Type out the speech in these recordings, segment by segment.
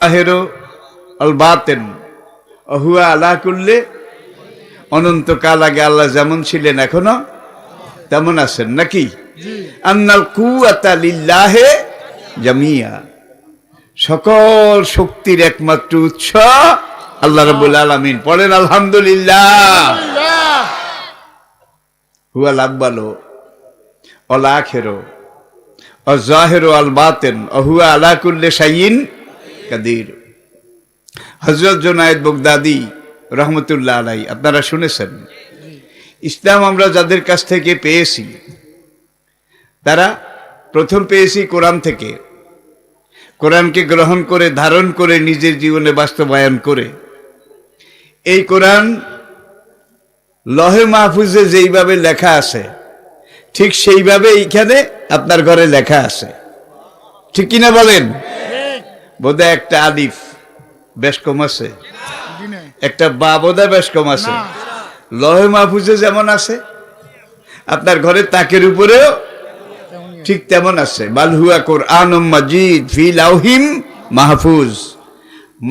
জাহেরু আল বাতিন হুয়া আলা কুল্লি, অনন্তকাল আগে আল্লাহ যেমন ছিলেন এখনো তেমন আছেন নাকি? আন্নাল কুওয়াতা লিল্লাহি জামিয়া, সকল শক্তির একমাত্র উৎস আল্লাহ রাব্বুল আলামিন। পড়েন আলহামদুলিল্লাহ। হুয়াল আব্বালু ওয়াল আখিরু ওয়াজ জাহিরু আল বাতিন হুয়া আলা কুল্লি শাইইন কাদির। হযরত জুনায়েদ বাগদাদী রহমতুল্লাহ আলাইহি, আপনারা শুনেছেন, ইসলাম আমরা যাদের কাছ থেকে পেয়েছি তারা প্রথম পেয়েছি কোরআন থেকে। কোরআনকে গ্রহণ করে ধারণ করে নিজের জীবনে বাস্তবায়ন করে এই কোরআন লহে মাহফুজে যেইভাবে লেখা আছে ঠিক সেইভাবে এইখানে আপনার ঘরে লেখা আছে, ঠিক কিনা বলেন? বোধহয় একটা আলিফ বেশ কম আছে, একটা বা বোধহয় বেশ কম আছে। লহে মাহফুজে যেমন আছে আপনার ঘরে তাকের উপরেও ঠিক তেমন আছে। বাল হুয়া কুরআনুম মাজিদ ফি লাউহিম মাহফুজ।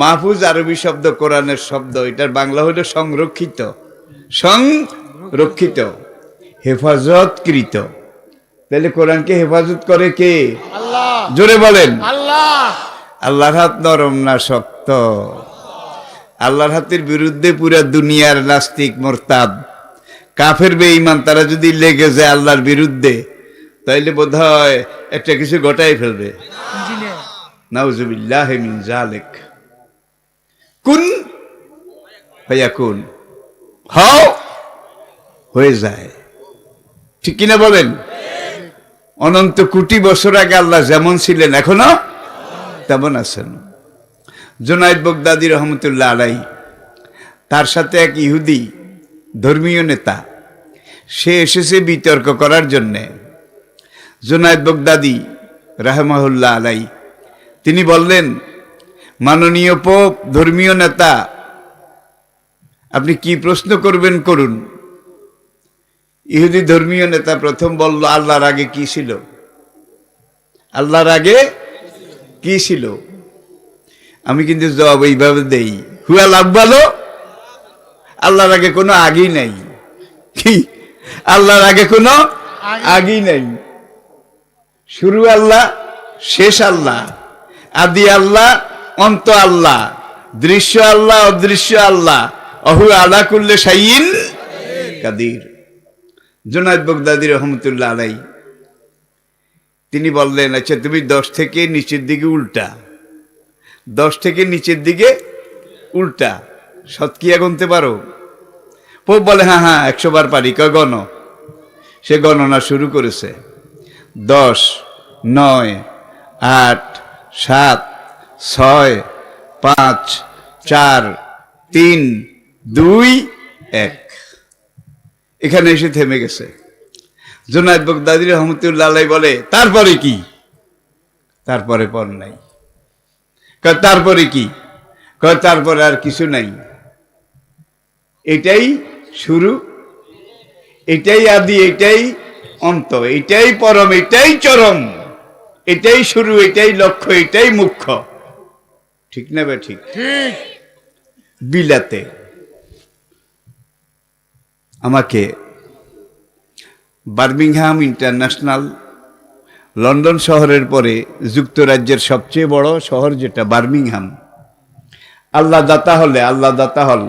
মাহফুজ আরবি শব্দ, কোরআনের শব্দ, এটার বাংলা হলো সংরক্ষিত, সংরক্ষিত, হেফাজতকৃত। তাহলে কোরআনকে হেফাজত করে কে? আল্লাহ। জোরে বলেন আল্লাহ। আল্লাহর হাত নরম না শক্ত? আল্লাহর হাতের বিরুদ্ধে পুরা দুনিয়ার নাস্তিক, মোরতাদ, কাফের, বেঈমান তারা যদি লেগে যায় আল্লাহর বিরুদ্ধে, তাইলে বোধহয় একটা কিছু ঘটাই ফেলবে। নাউজুবিল্লাহি মিন যালিক। কুন ফায়াকুন, হও হয়ে যায়, ঠিক কিনা বলেন? অনন্ত কোটি বছর আগে আল্লাহ যেমন ছিলেন এখনো তেমন আছেন। জুনায়েদ বাগদাদী রহমতুল্লাহ আলাইহি, তার সাথে এক ইহুদি ধর্মীয় নেতা, সে এসেছে বিতর্ক করার জন্যে। জুনায়েদ বাগদাদী রাহমাহুল্লাহ আলাইহি তিনি বললেন, মাননীয় পোপ, ধর্মীয় নেতা, আপনি কি প্রশ্ন করবেন করুন। ইহুদি ধর্মীয় নেতা প্রথম বলল, আল্লাহর আগে কি ছিল? আল্লাহর আগে কি ছিল? আমি কিন্তু জবাব এইভাবে দেই, হুয়াল আব্বালু, আল্লাহর আগে কোনো আগেই নাই। কি? আল্লাহর আগে কোনো আগেই নাই। শুরু আল্লাহ, শেষ আল্লাহ, আদি আল্লাহ, অন্ত আল্লাহ, দৃশ্য আল্লাহ, অদৃশ্য আল্লাহ, অহু আলা কুল্লি শাইইন কাদির। জুনায়েদ বাগদাদী রহমতুল্লাহ আলাইহি তিনি বললেন, আচ্ছা তুমি 10 থেকে নিচের দিকে উল্টা, 10 থেকে নিচের দিকে উল্টা শতকিয়া গুনতে পারো? পোপ বলে, হ্যাঁ হ্যাঁ 100 বার পারি। কয় গণ? সে গণনা শুরু করেছে। 10, 9, 8, 7, 6, 5, 4, 3, 2, 1। এখানে এসে থেমে গেছে। জুনায়েদ বাগদাদী রহমতুল্লাহ আলাইহি বলে, তারপরে কি? তারপরে পর নাই। তারপরে কি? তারপরে আর কিছু নাই। এটাই শুরু, এটাই আদি, এটাই অন্ত, এটাই পরম, এটাই চরম, এটাই শুরু, এটাই লক্ষ্য, এটাই মুখ্য। ঠিক না বে? ঠিক। বিলাতে আমাকে বার্মিংহাম ইন্টারন্যাশনাল, লন্ডন শহরের পরে যুক্তরাজ্যের সবচেয়ে বড় শহর যেটা বার্মিংহাম, আল্লাহ দাতা হলে, আল্লাহ দাতা হল,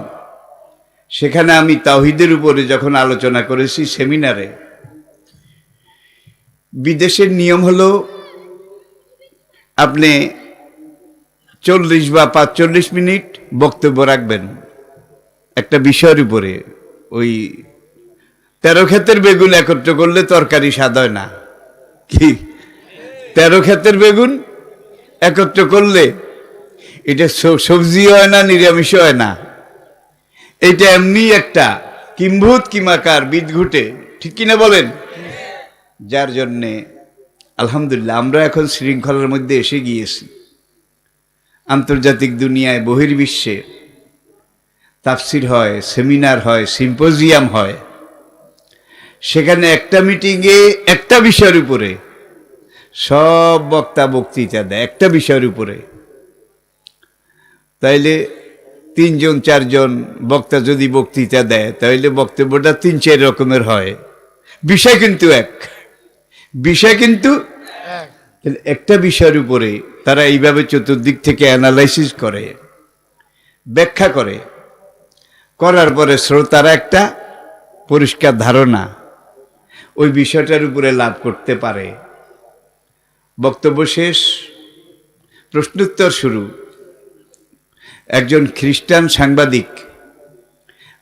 সেখানে আমি তাওহীদের উপরে যখন আলোচনা করেছি সেমিনারে, বিদেশের নিয়ম হলো আপনি 40 বা 45 মিনিট বক্তব্য রাখবেন একটা বিষয়ের উপরে। ওই 13 ক্ষেতের বেগুন একত্র করলে তরকারি স্বাদ হয় না। কি? 13 ক্ষেতের বেগুন একত্র করলে এটা সবজি হয় না, নিরামিষ হয় না। এটা এমনি একটা কিম্ভূত কিমাকার বিদঘুটে, ঠিক কিনা বলেন? যার জন্যে আলহামদুলিল্লাহ আমরা এখন শৃঙ্খলার মধ্যে এসে গিয়েছি। আন্তর্জাতিক দুনিয়ায়, বহির্বিশ্বে তাফসির হয়, সেমিনার হয়, সিম্পোজিয়াম হয়। সেখানে একটা মিটিংয়ে একটা বিষয়ের উপরে সব বক্তা বক্তৃতা দেয়, একটা বিষয়ের উপরে। তাইলে 3 জন 4 জন বক্তা যদি বক্তৃতা দেয় তাহলে বক্তব্যটা 3-4 রকমের হয়, বিষয় কিন্তু এক। বিষয় কিন্তু একটা বিষয়ের উপরে তারা এইভাবে চতুর্দিক থেকে অ্যানালাইসিস করে, ব্যাখ্যা করে, করার পরে শ্রোতারা একটা পরিষ্কার ধারণা ওই বিষয়টার উপরে লাভ করতে পারে। বক্তব্য শেষ, প্রশ্নোত্তর শুরু। একজন খ্রিস্টান সাংবাদিক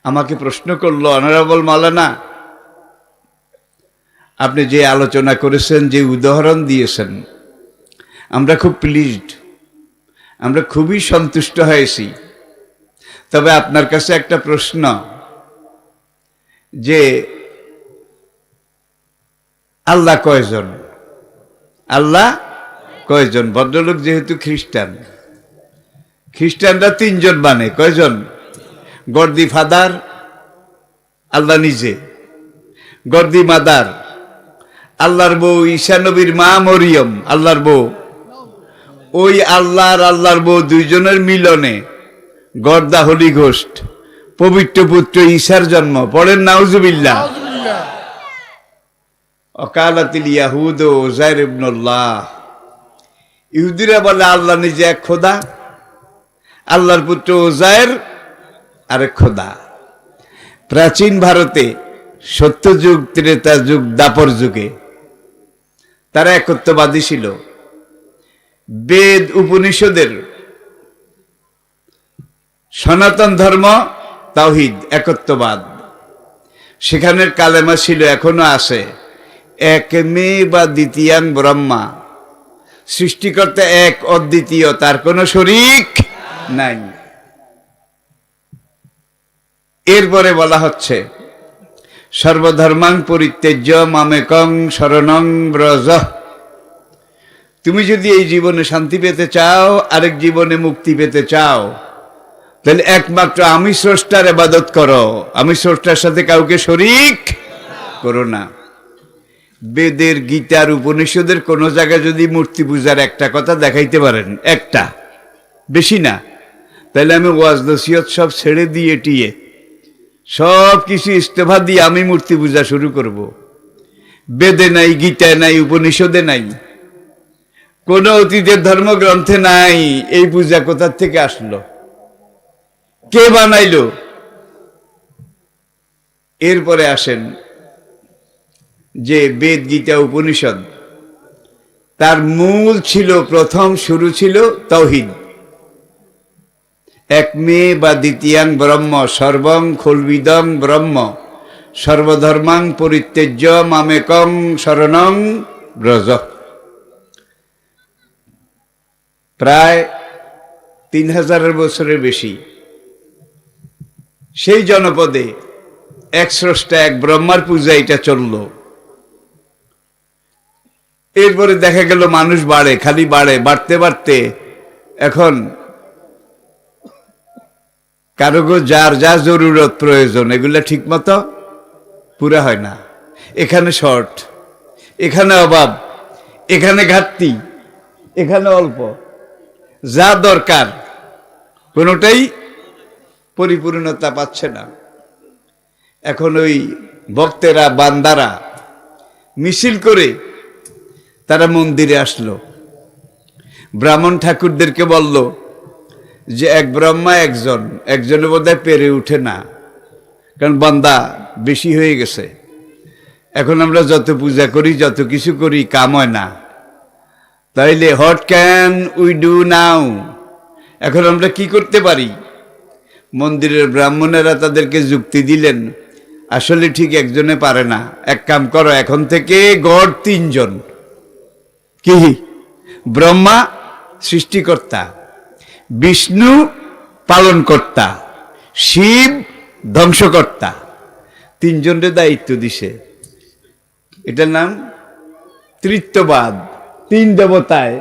আমাকে প্রশ্ন করলো, অনারেবল মাওলানা, আপনি যে আলোচনা করেছেন, যে উদাহরণ দিয়েছেন, আমরা খুব প্লিজড, আমরা খুবই সন্তুষ্ট হয়েছি। তবে আপনার কাছে একটা প্রশ্ন, যে আল্লাহ কয়জন? আল্লাহ কয়জন? ভদ্রলোক যেহেতু খ্রিস্টান, খ্রিস্টানরা 3 জন মানে, কয়জন? গড দি ফাদার, আল্লাহ নিজে, গড দি মাদার, আল্লাহর বউ ঈসা নবীর মা মরিয়ম, আল্লাহর বউ, ওই আল্লাহর বউ দুইজনের মিলনে গড দা হোলি ঘোস্ট, পবিত্র পুত্র ঈসার জন্ম। পড়েন নাউজুবিল্লাহ। অকালাতিল ইয়াহুদ উযাইর ইবনুল্লাহ, ইহুদিরা বলে আল্লাহ নিজে এক খোদা, আল্লাহর পুত্র উযাইর আরেক খোদা। প্রাচীন ভারতে সত্যযুগ, ত্রেতা যুগ, দাপর যুগে তারা একত্ববাদী ছিল। বেদ উপনিষদের সনাতন ধর্ম তাওহীদ, একত্ববাদ। সেখানের কালেমা ছিল, এখনো আছে, এক মে বা দ্বিতীয়াং ব্রহ্মা, সৃষ্টিকর্তা এক, অদ্বিতীয়, তার কোনো শরীক নাই। এরপরে বলা হচ্ছে সর্বধর্মাং পরিত্যাজ্য মামেকং শরণং ব্রজ। তুমি যদি এই জীবনে শান্তি পেতে চাও, আরেক জীবনে মুক্তি পেতে চাও, তাহলে একমাত্র আমি স্রষ্টার ইবাদত করো, আমি স্রষ্টার সাথে কাউকে শরীক করো না। বেদের, গীতার, উপনিষদের কোন জায়গায় যদি মূর্তি পূজার একটা কথা দেখাইতে পারেন, একটা, বেশি না, তাহলে আমি ওয়াজ নসিহত সব ছেড়ে দিয়ে টিয়ে সব কিছু ইস্তেফা দিয়ে আমি মূর্তি পূজা শুরু করব। বেদে নাই, গীতায় নাই, উপনিষদে নাই, কোন অতীতের ধর্মগ্রন্থে নাই। এই পূজা কোথা থেকে আসলো? কে বানাইলো? এরপরে আসেন যে বেদ, গীতা, উপনিষদ, তার মূল ছিল, প্রথম শুরু ছিল তাওহীদ। এক মে বা দ্বিতীয়াং ব্রহ্ম সর্বং খলবিদং ব্রহ্ম সর্বধর্মাং পরিত্যাজ্য মামেকং শরণং ব্রজ। প্রায় 3000 বছরের বেশি সেই জনপদে এক স্রষ্টা, এক ব্রহ্মার পূজা এটা চলল। এরপরে দেখা গেল মানুষ বাড়ে, খালি বাড়ে, বাড়তে বাড়তে এখন কারো যার যা জরুরত প্রয়োজন এগুলা ঠিক মতো পুরা হয় না। এখানে শর্ট, এখানে অভাব, এখানে ঘাটতি, এখানে অল্প, যা দরকার কোনোটাই পরিপূর্ণতা পাচ্ছে না। এখন ওই ভক্তেরা, বান্দারা মিছিল করে তারা মন্দিরে আসলো, ব্রাহ্মণ ঠাকুরদেরকে বলল যে এক ব্রহ্মা একজন, একজনে বোধহয় পেরে উঠে না, কারণ বান্দা বেশি হয়ে গেছে। এখন আমরা যত পূজা করি, যত কিছু করি, কাম হয় না। তাইলে what can we do now? এখন আমরা কি করতে পারি? মন্দিরের ব্রাহ্মণেরা তাদেরকে যুক্তি দিলেন, আসলে ঠিক একজনে পারে না, এক কাম করো, এখন থেকে গড 3 জন। কি? ব্রহ্মা সৃষ্টিকর্তা, বিষ্ণু পালনকর্তা, শিব ধ্বংসকর্তা, 3 জনের দায়িত্ব দিছে। এটার নাম ত্রিত্ববাদ। 3 দেবতায়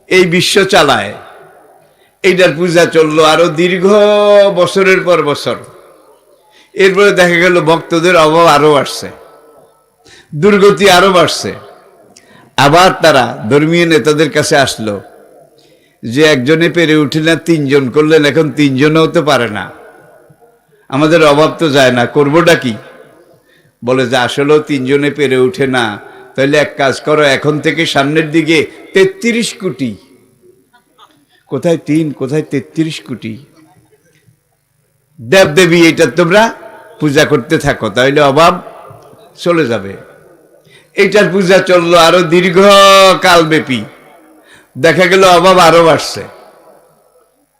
এই বিশ্ব চালায়। এইটার পূজা চললো আরো দীর্ঘ বছরের পর বছর। এরপরে দেখা গেল ভক্তদের অভাব আরো বাড়ছে, দুর্গতি আরো বাড়ছে। আবার তারা ধর্মীয় নেতাদের কাছে আসলো যে একজনে পেরে উঠে না, তিনজন করলেন, এখন তিনজনও তো পারে না। আমাদের অভাব তো যায় না, করবোটা কি? বলে যে আসলেও তিনজনে পেরে উঠে না, তাহলে এক কাজ করো, এখন থেকে সামনের দিকে 33 কোটি। কোথায় 3, কোথায় 33 কোটি দেবদেবী, এটা তোমরা পূজা করতে থাকো, তাহলে অভাব চলে যাবে। এইটার পূজা চললো আরো দীর্ঘ কালব্যাপী। দেখা গেল অভাব আরো বাড়ছে,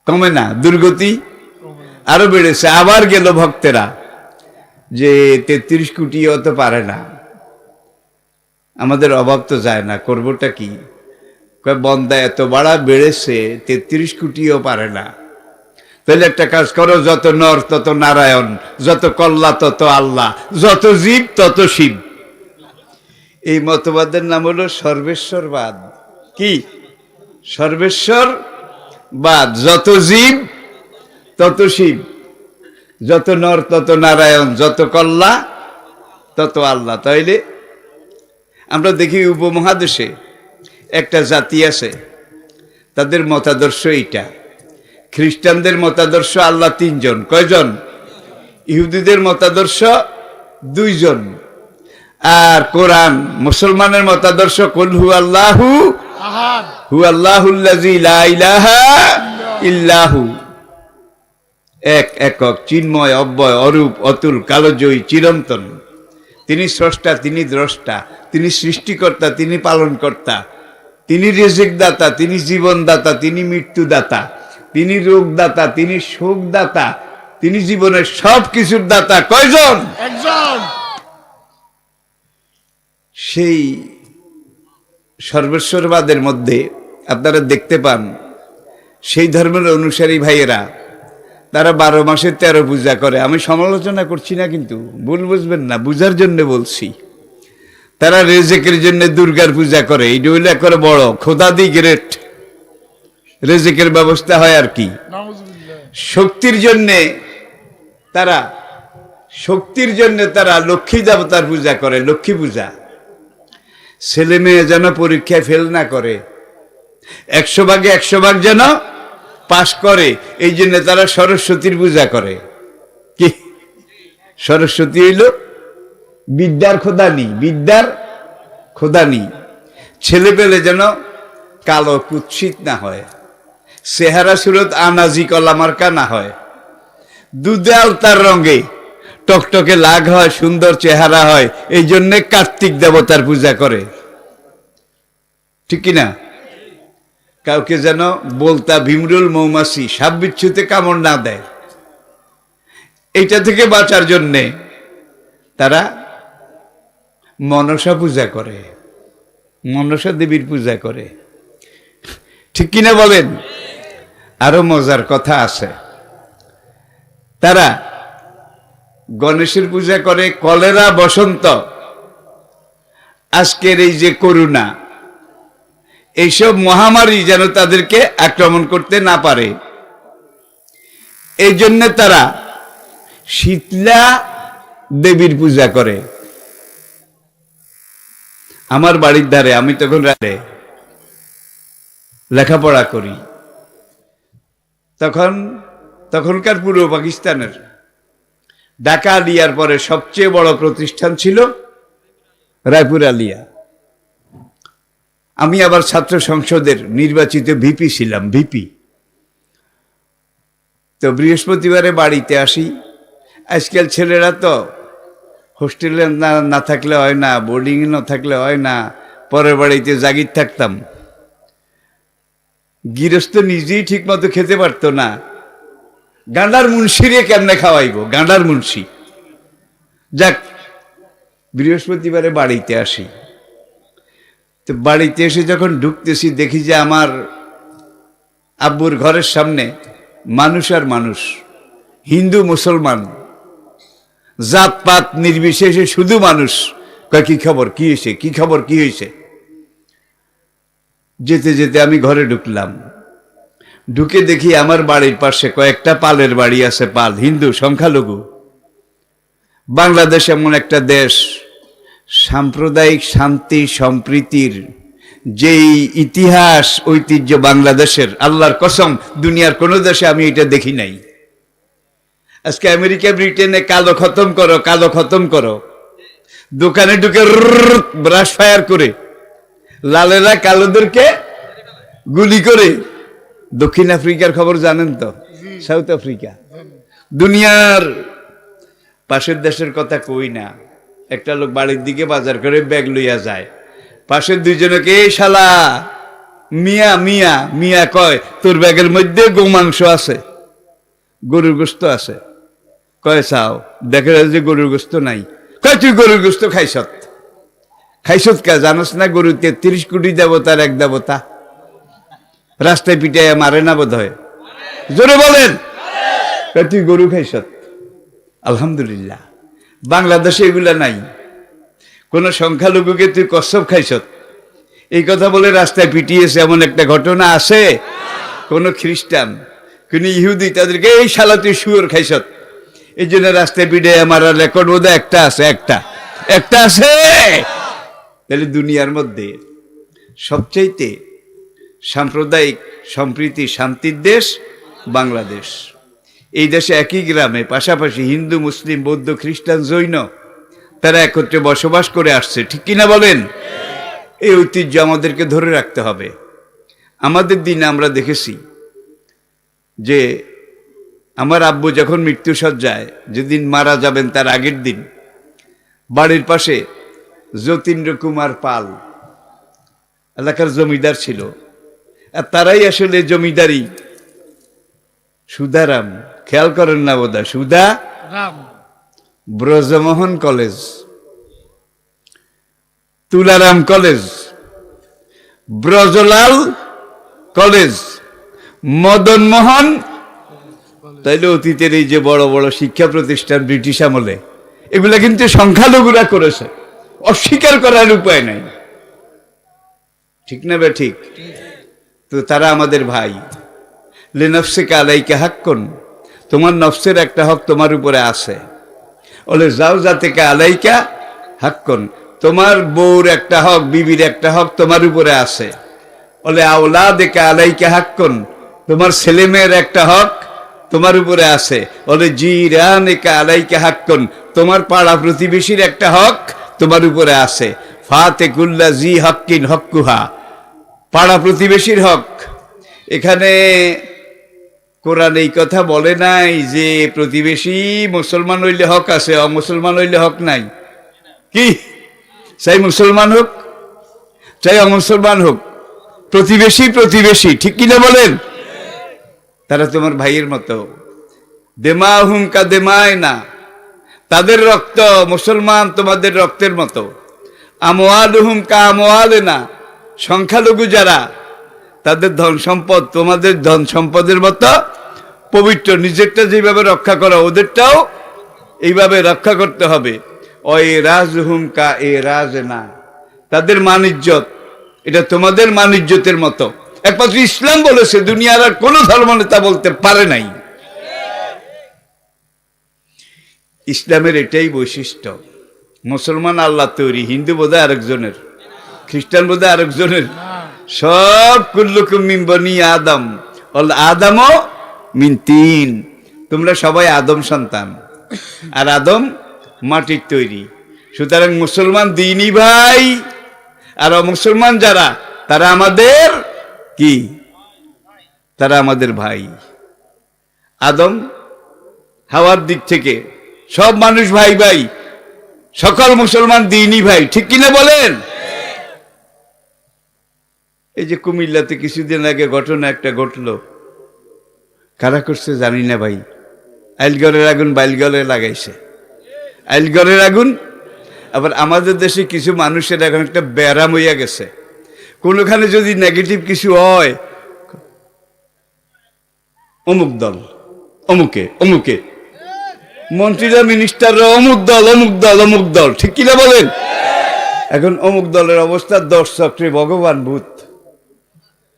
কমে না, দুর্গতি আরো বেড়েছে। আবার গেল ভক্তেরা যে 33 কোটি অত পারে না, আমাদের অভাব তো যায় না, করবোটা কি? বন্দা এত বাড়া বেড়েছে, 33 কোটিও পারে না। তাহলে একটা কাজ করো, যত নর তত নারায়ণ, যত কল্লা তত আল্লাহ, যত জীব তত শিব। এই মতবাদের নাম হলো সর্বেশ্বরবাদ। কি সর্বেশ্বরবাদ? যত জীব তত শিব, যত নর তত নারায়ণ, যত কল্লা তত আল্লাহ। তাইলে আমরা দেখি উপমহাদেশে একটা জাতি আছে, তাদের মতাদর্শ এইটা। খ্রিস্টানদের মতাদর্শ আল্লাহ 3 জন। কয়জন? ইহুদিদের মতাদর্শ 2 জন। আর কোরআন মুসলমানের মতাদর্শ কুল হু আল্লাহু আহাদ, হু আল্লাহুল্লাযী লা ইলাহা ইল্লাহু, এক একক, চিন্ময়, অব্যয়, অরূপ, অতুল, কালজয়ী, চিরন্তন। তিনি স্রষ্টা, তিনি দ্রষ্টা, তিনি সৃষ্টিকর্তা, তিনি পালনকর্তা, তিনি রিজিকদাতা, তিনি জীবনদাতা, তিনি মৃত্যুদাতা, তিনি রোগদাতা, তিনি শোকদাতা, তিনি জীবনের সব কিছুর দাতা। কয়জন? একজন। সেই সর্বেশ্বরবাদের মধ্যে আপনারা দেখতে পান, সেই ধর্মের অনুসারী ভাইয়েরা তারা 12 মাসে 13 পূজা করে। আমি সমালোচনা করছি না, কিন্তু ভুল বুঝবেন না, বুঝার জন্য বলছি। তারা রেজেকের জন্য দুর্গার পূজা করে, এইটা হইলে করে বড় খোদা দি গ্রেট, রেজেকের ব্যবস্থা হয় আর কি। শক্তির জন্যে তারা লক্ষ্মী দেবতার পূজা করে, লক্ষ্মী পূজা। ছেলে মেয়ে যেন পরীক্ষায় ফেল না করে, 100 ভাগে 100 ভাগ যেন পাশ করে, এই জন্য তারা সরস্বতীর পূজা করে। কি সরস্বতী হইল বিদ্যার খোদানি, বিদ্যার খোদানি। ছেলে পেলে যেন কালো কুৎসিত না হয়, চেহারা সুরত আনাজি কলামার্কা না হয়, দুধে আলতার রঙে টকটকে লাগ হয়, সুন্দর চেহারা হয়, এই জন্যে কার্তিক দেবতার পূজা করে। ঠিক কিনা? কাউকে যেন বলতা ভীমরুল মৌমাছি সাপ বিচ্ছুতে কামড় না দেয়, এইটা থেকে বাঁচার জন্যে তারা মনসা পূজা করে, মনসা দেবীর পূজা করে। ঠিক কিনা বলেন? আরো মজার কথা আছে, তারা গণেশের পূজা করে। কলেরা, বসন্ত, আজকের এই যে করোনা, এইসব মহামারী যেন তাদেরকে আক্রমণ করতে না পারে, এই জন্য তারা শীতলা দেবীর পূজা করে। আমার বাড়ির ধারে, আমি তখন রাতে লেখাপড়া করি, তখনকার পূর্ব পাকিস্তানের ঢাকা আলিয়ার পরে সবচেয়ে বড় প্রতিষ্ঠান ছিল রায়পুর আলিয়া। আমি আবার ছাত্র সংসদের নির্বাচিত ভিপি ছিলাম, ভিপি। তো বৃহস্পতিবারে বাড়িতে আসি। আজকাল ছেলেরা তো হোস্টেলে না থাকলে হয় না, বোর্ডিংয়ে না থাকলে হয় না, পরের বাড়িতে জাগির থাকতাম। গৃহস্থ নিজেই ঠিক মতো খেতে পারতো না, গান্ডার মুন্সিরে কেমনে খাওয়াইব, গান্ডার মুন্সি। যাক, বৃহস্পতিবারে বাড়িতে আসি। তো বাড়িতে এসে যখন ঢুকতেছি, দেখি যে আমার আব্বুর ঘরের সামনে মানুষ আর মানুষ, হিন্দু মুসলমান জাতপাত নির্বিশেষে শুধু মানুষ। কয় কি খবর, কি হয়েছে, কি খবর, কি হয়েছে? যেতে যেতে আমি ঘরে ঢুকলাম। ঢুকে দেখি আমার বাড়ির পাশে কয়েকটা পালের বাড়ি আছে, পাল, হিন্দু সংখ্যালঘু। বাংলাদেশ এমন একটা দেশ, সাম্প্রদায়িক শান্তি সম্প্রীতির যেই ইতিহাস ঐতিহ্য বাংলাদেশের, আল্লাহর কসম দুনিয়ার কোনো দেশে আমি এটা দেখি নাই। আজকে আমেরিকা ব্রিটেনে কালো খতম করো, কালো খতম করো, দোকানে ঢুকে ব্রাশ ফায়ার করে লালেরা কালোদেরকে গুলি করে। দক্ষিণ আফ্রিকার খবর জানেন তো, সাউথ আফ্রিকা। দুনিয়ার পাশের দেশের কথা কই না, একটা লোক বাড়ির দিকে বাজার করে ব্যাগ লইয়া যায়, পাশের দুইজনকে এই শালা মিয়া মিয়া মিয়া কয় তোর ব্যাগের মধ্যে গোমাংস আছে, গরুর গোস্ত আছে। কয় চাও, দেখা যায় যে গরুর গোস্ত নাই। কয় তুই গরুর গোস্ত খাইছত, খাইছত কা জানোস না গরু 33 কোটি দেবতার এক দেবতা, রাস্তায় পিটাইয়া মারে না বোধ হয়, জোরে বলেন। তুই গরু খাইছত। আলহামদুলিল্লাহ বাংলাদেশে এগুলা নাই। কোন সংখ্যালঘুকে তুই কচ্ছপ খাইছত এই কথা বলে রাস্তায় পিটিয়েছে এমন একটা ঘটনা আছে? কোন খ্রিস্টান, কোন ইহুদি তাদেরকে এই শালা তুই শুয়োর খাইছত, এই জন্য রাস্তায় পিটাইয়া মারার রেকর্ড বোধ একটা আছে, একটা আছে। তাহলে দুনিয়ার মধ্যে সবচাইতে সাম্প্রদায়িক সম্প্রীতি শান্তির দেশ বাংলাদেশ। এই দেশে একই গ্রামে পাশাপাশি হিন্দু, মুসলিম, বৌদ্ধ, খ্রিস্টান, জৈন তারা একত্রে বসবাস করে আসছে, ঠিক কিনা বলেন? এই ঐতিহ্য আমাদেরকে ধরে রাখতে হবে। আমাদের দিনে আমরা দেখেছি যে আমার আব্বু যখন মৃত্যুসজ্জায়, যেদিন মারা যাবেন তার আগের দিন, বাড়ির পাশে যতীন্দ্র কুমার পাল এলাকার জমিদার ছিল, আর তারাই আসলে জমিদারি। সুধারাম, খেয়াল করেন না বোধহয়, সুধা Brajamohan college, Tularam college, Brajalal college, Madan Mohan. তাইলে অতীতের এই যে বড় বড় শিক্ষা প্রতিষ্ঠান ব্রিটিশ আমলে, এগুলা কিন্তু সংখ্যালঘুরা করেছে, অস্বীকার করার উপায় নাই, ঠিক না বে ঠিক? তো তারা আমাদের ভাই। লিনফসিকা আলাইকা হাক্কুন, তোমার নফসের একটা হক তোমার উপরে আছে। বলে যাও জাতিকা আলাইকা হাক্কুন, তোমার বউর একটা হক, বিবির একটা হক তোমার উপরে আছে। বলে আওলাদিকা আলাইকা হাক্কুন, তোমার ছেলে মেয়ের একটা হক তোমার উপরে আছে। বলে জিরানিকা আলাইকা হাক্কুন, তোমার পাড়া প্রতিবেশীর একটা হক তোমার উপরে আছে। ফাতেকুল্লা জি হক্কিন হক্কুহা, পাড়া প্রতিবেশীর হক। এখানে কোরআন এই কথা বলে নাই যে প্রতিবেশী মুসলমান হইলে হক আছে, অমুসলমান হইলে হক নাই। কি চাই মুসলমান হোক চাই অমুসলমান হোক, প্রতিবেশী প্রতিবেশী, ঠিক কিনা বলেন? তারা তোমার ভাইয়ের মতো। দেমাহুম কা দেমায় না, তাদের রক্ত মুসলমান তোমাদের রক্তের মতো। আমওয়ালুহুম কা আমওয়ালে না, সংখ্যালঘু যারা তাদের ধন সম্পদ তোমাদের ধন সম্পদের মতো পবিত্র। নিজেরটা যেভাবে রক্ষা করো ওদেরটাও এইভাবে রক্ষা করতে হবে। ওই রাজহুম কা এ রাজ না, তাদের মানিজ্যত এটা তোমাদের মানিজ্যতের মতো। একমাত্র ইসলাম বলেছে, দুনিয়ার আর কোন ধর্ম নেতা বলতে পারে নাই। ইসলামের এটাই বৈশিষ্ট্য। মুসলমান আল্লাহ তৈরি, হিন্দু বোধহয় আরেকজনের, খ্রিস্টান বোধহয় আরেকজনের, সব কুল্লুকুম মিন বনি আদম ওয়াল আদমও মিন তিন, তোমরা সবাই আদম সন্তান, আর আদম মাটির তৈরি। সুতরাং মুসলমান দিনই ভাই, আর অমুসলমান যারা তারা আমাদের কি? তারা আমাদের ভাই। আদম হাওয়ার দিক থেকে সব মানুষ ভাই ভাই, সকল মুসলমান দিনই ভাই, ঠিক কিনা বলেন? এই যে কুমিল্লাতে কিছুদিন আগে ঘটনা একটা ঘটলো, কারা করছে জানি না ভাই। আইলগড়ের আগুন বাইলগড়ে লাগাইছে, আইলগড়ের আগুন। আবার আমাদের দেশে কিছু মানুষের এখন একটা ব্যারাম হইয়া গেছে, কোনোখানে যদি নেগেটিভ কিছু হয়, অমুক দল অমুকে অমুকে, মন্ত্রীরা মিনিস্টাররা অমুক দল অমুক দল অমুক দল, ঠিক কিনা বলেন? এখন অমুক দলের অবস্থা 10 চক্রে ভগবান ভূত,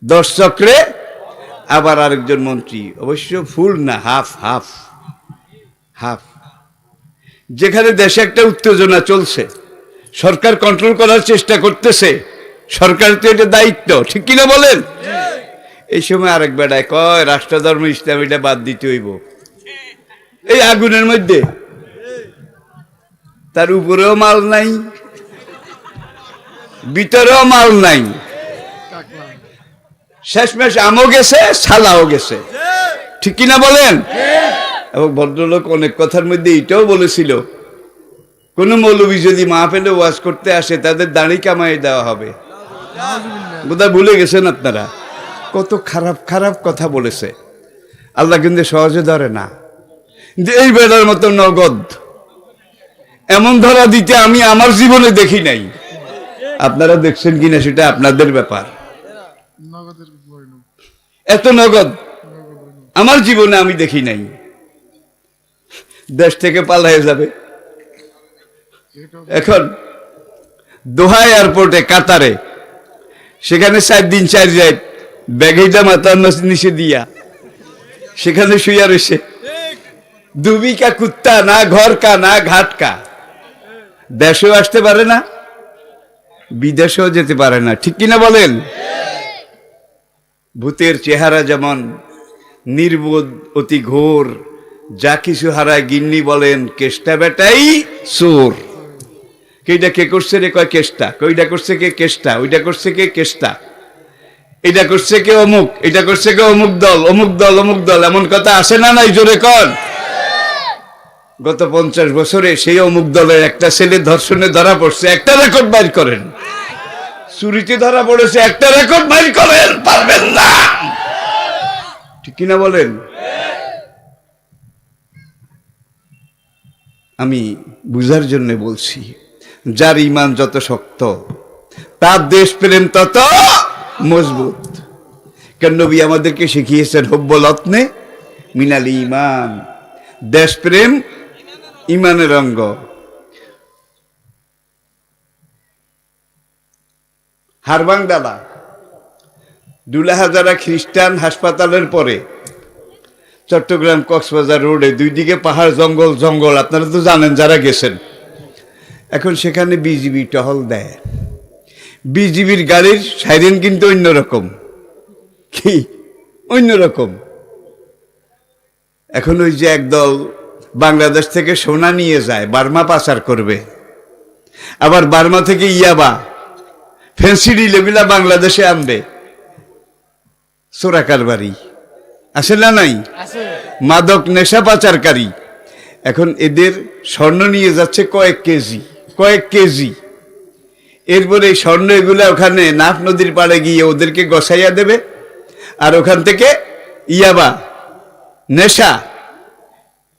10 চক্রে। আবার আরেকজন মন্ত্রী, অবশ্য ফুল না, হাফ হাফ হাফ। যেখানে দেশে একটা উত্তেজনা চলছে, সরকার কন্ট্রোল করার চেষ্টা করতেছে, সরকারের তো এটা দায়িত্ব, ঠিক কিনা বলেন? এই সময় আরেক বেড়ায় কয় রাষ্ট্রধর্ম ইসলাম এটা বাদ দিতে হইব। এই আগুনের মধ্যে তার উপরেও মাল নাই, ভিতরেও মাল নাই, শেষমেশ আমও গেছে, ছালাও গেছে, ঠিক কিনা বলেন? এবং ভদ্রলোক অনেক কথার মধ্যে এটাও বলেছিল, কোন মৌলবী যদি মাহফিলে ওয়াজ করতে আসে তাদের দাড়ি কামাই দেওয়া হবে। বোধহয় ভুলে গেছেন আপনারা। কত খারাপ খারাপ কথা বলেছে। আল্লাহ কিন্তু সহজে ধরে না। যে এই বেড়ার মতো নগদ এমন ধরা দিতে আমি আমার জীবনে দেখি নাই। আপনারা দেখছেন কিনা সেটা আপনাদের ব্যাপার। এত নগদ আমার জীবনে আমি দেখি নাই। দেশ থেকে পালায়ে যাবে। এখন দোহা এয়ারপোর্টে কাতারে, সেখানে 4 দিন 4 রাত ব্যাগেইটা মাথার নিচে দিয়া সেখানে শুইয়া রয়েছে। দুবি কা কুত্তা, না ঘর কা না ঘাট কা। দেশেও আসতে পারে না, বিদেশেও যেতে পারে না, ঠিক কিনা বলেন? ভূতের চেহারা যেমন নির্বোধ, অতি ঘোর, যা কিছু হারায় গিন্নি বলেন কেষ্টা বেটাই চোর। কেইটা কে করছে রে? কয় কেষ্টা। কইটা করছে কে? কেষ্টা। ওইটা করছে কে? কেষ্টা। এটা করছে কে? অমুক। এটা করছে কে? অমুক দল, অমুক দল, অমুক দল। এমন কথা আসে না? নাই? জোরে কন। গত 50 বছরে সেই অমুক দলের একটা ছেলে ধর্ষণে ধরা পড়ছে, একটা রেকর্ড বাইর করেন। চুরিতে ধরা পড়েছে, একটা রেকর্ড বাইর করেন, পারবেন না, ঠিক কিনা বলেন? আমি বুঝার জন্য বলছি, যার ঈমান যত শক্ত তার দেশপ্রেম তত মজবুত। কারণ নবী আমাদেরকে শিখিয়েছেন হুব্বুল ওয়াতনে মিনাল ঈমান, দেশপ্রেম ঈমানের অঙ্গ। হারবাং দাদা দুলাহাজারা খ্রিস্টান হাসপাতালের পরে চট্টগ্রাম কক্সবাজার রোডে 2 দিকে পাহাড়, জঙ্গল জঙ্গল, আপনারা তো জানেন যারা গেছেন। এখন সেখানে বিজিবি টহল দেয়। বিজিবির গাড়ির সাইরেন কিন্তু অন্যরকম। কি অন্যরকম? এখন ওই যে একদল বাংলাদেশ থেকে সোনা নিয়ে যায়, বার্মা পাচার করবে, আবার বার্মা থেকে ইয়াবা ফেন্সিডি লেগুলা বাংলাদেশে আনবে। চোরা কারবারি আছে না নাই? মাদক নেশা পাচারকারী। এখন এদের স্বর্ণ নিয়ে যাচ্ছে কয়েক কেজি। এরপরে এই স্বর্ণ এগুলা ওখানে নাফ নদীর পাড়ে গিয়ে ওদেরকে গসাইয়া দেবে, আর ওখান থেকে ইয়াবা নেশা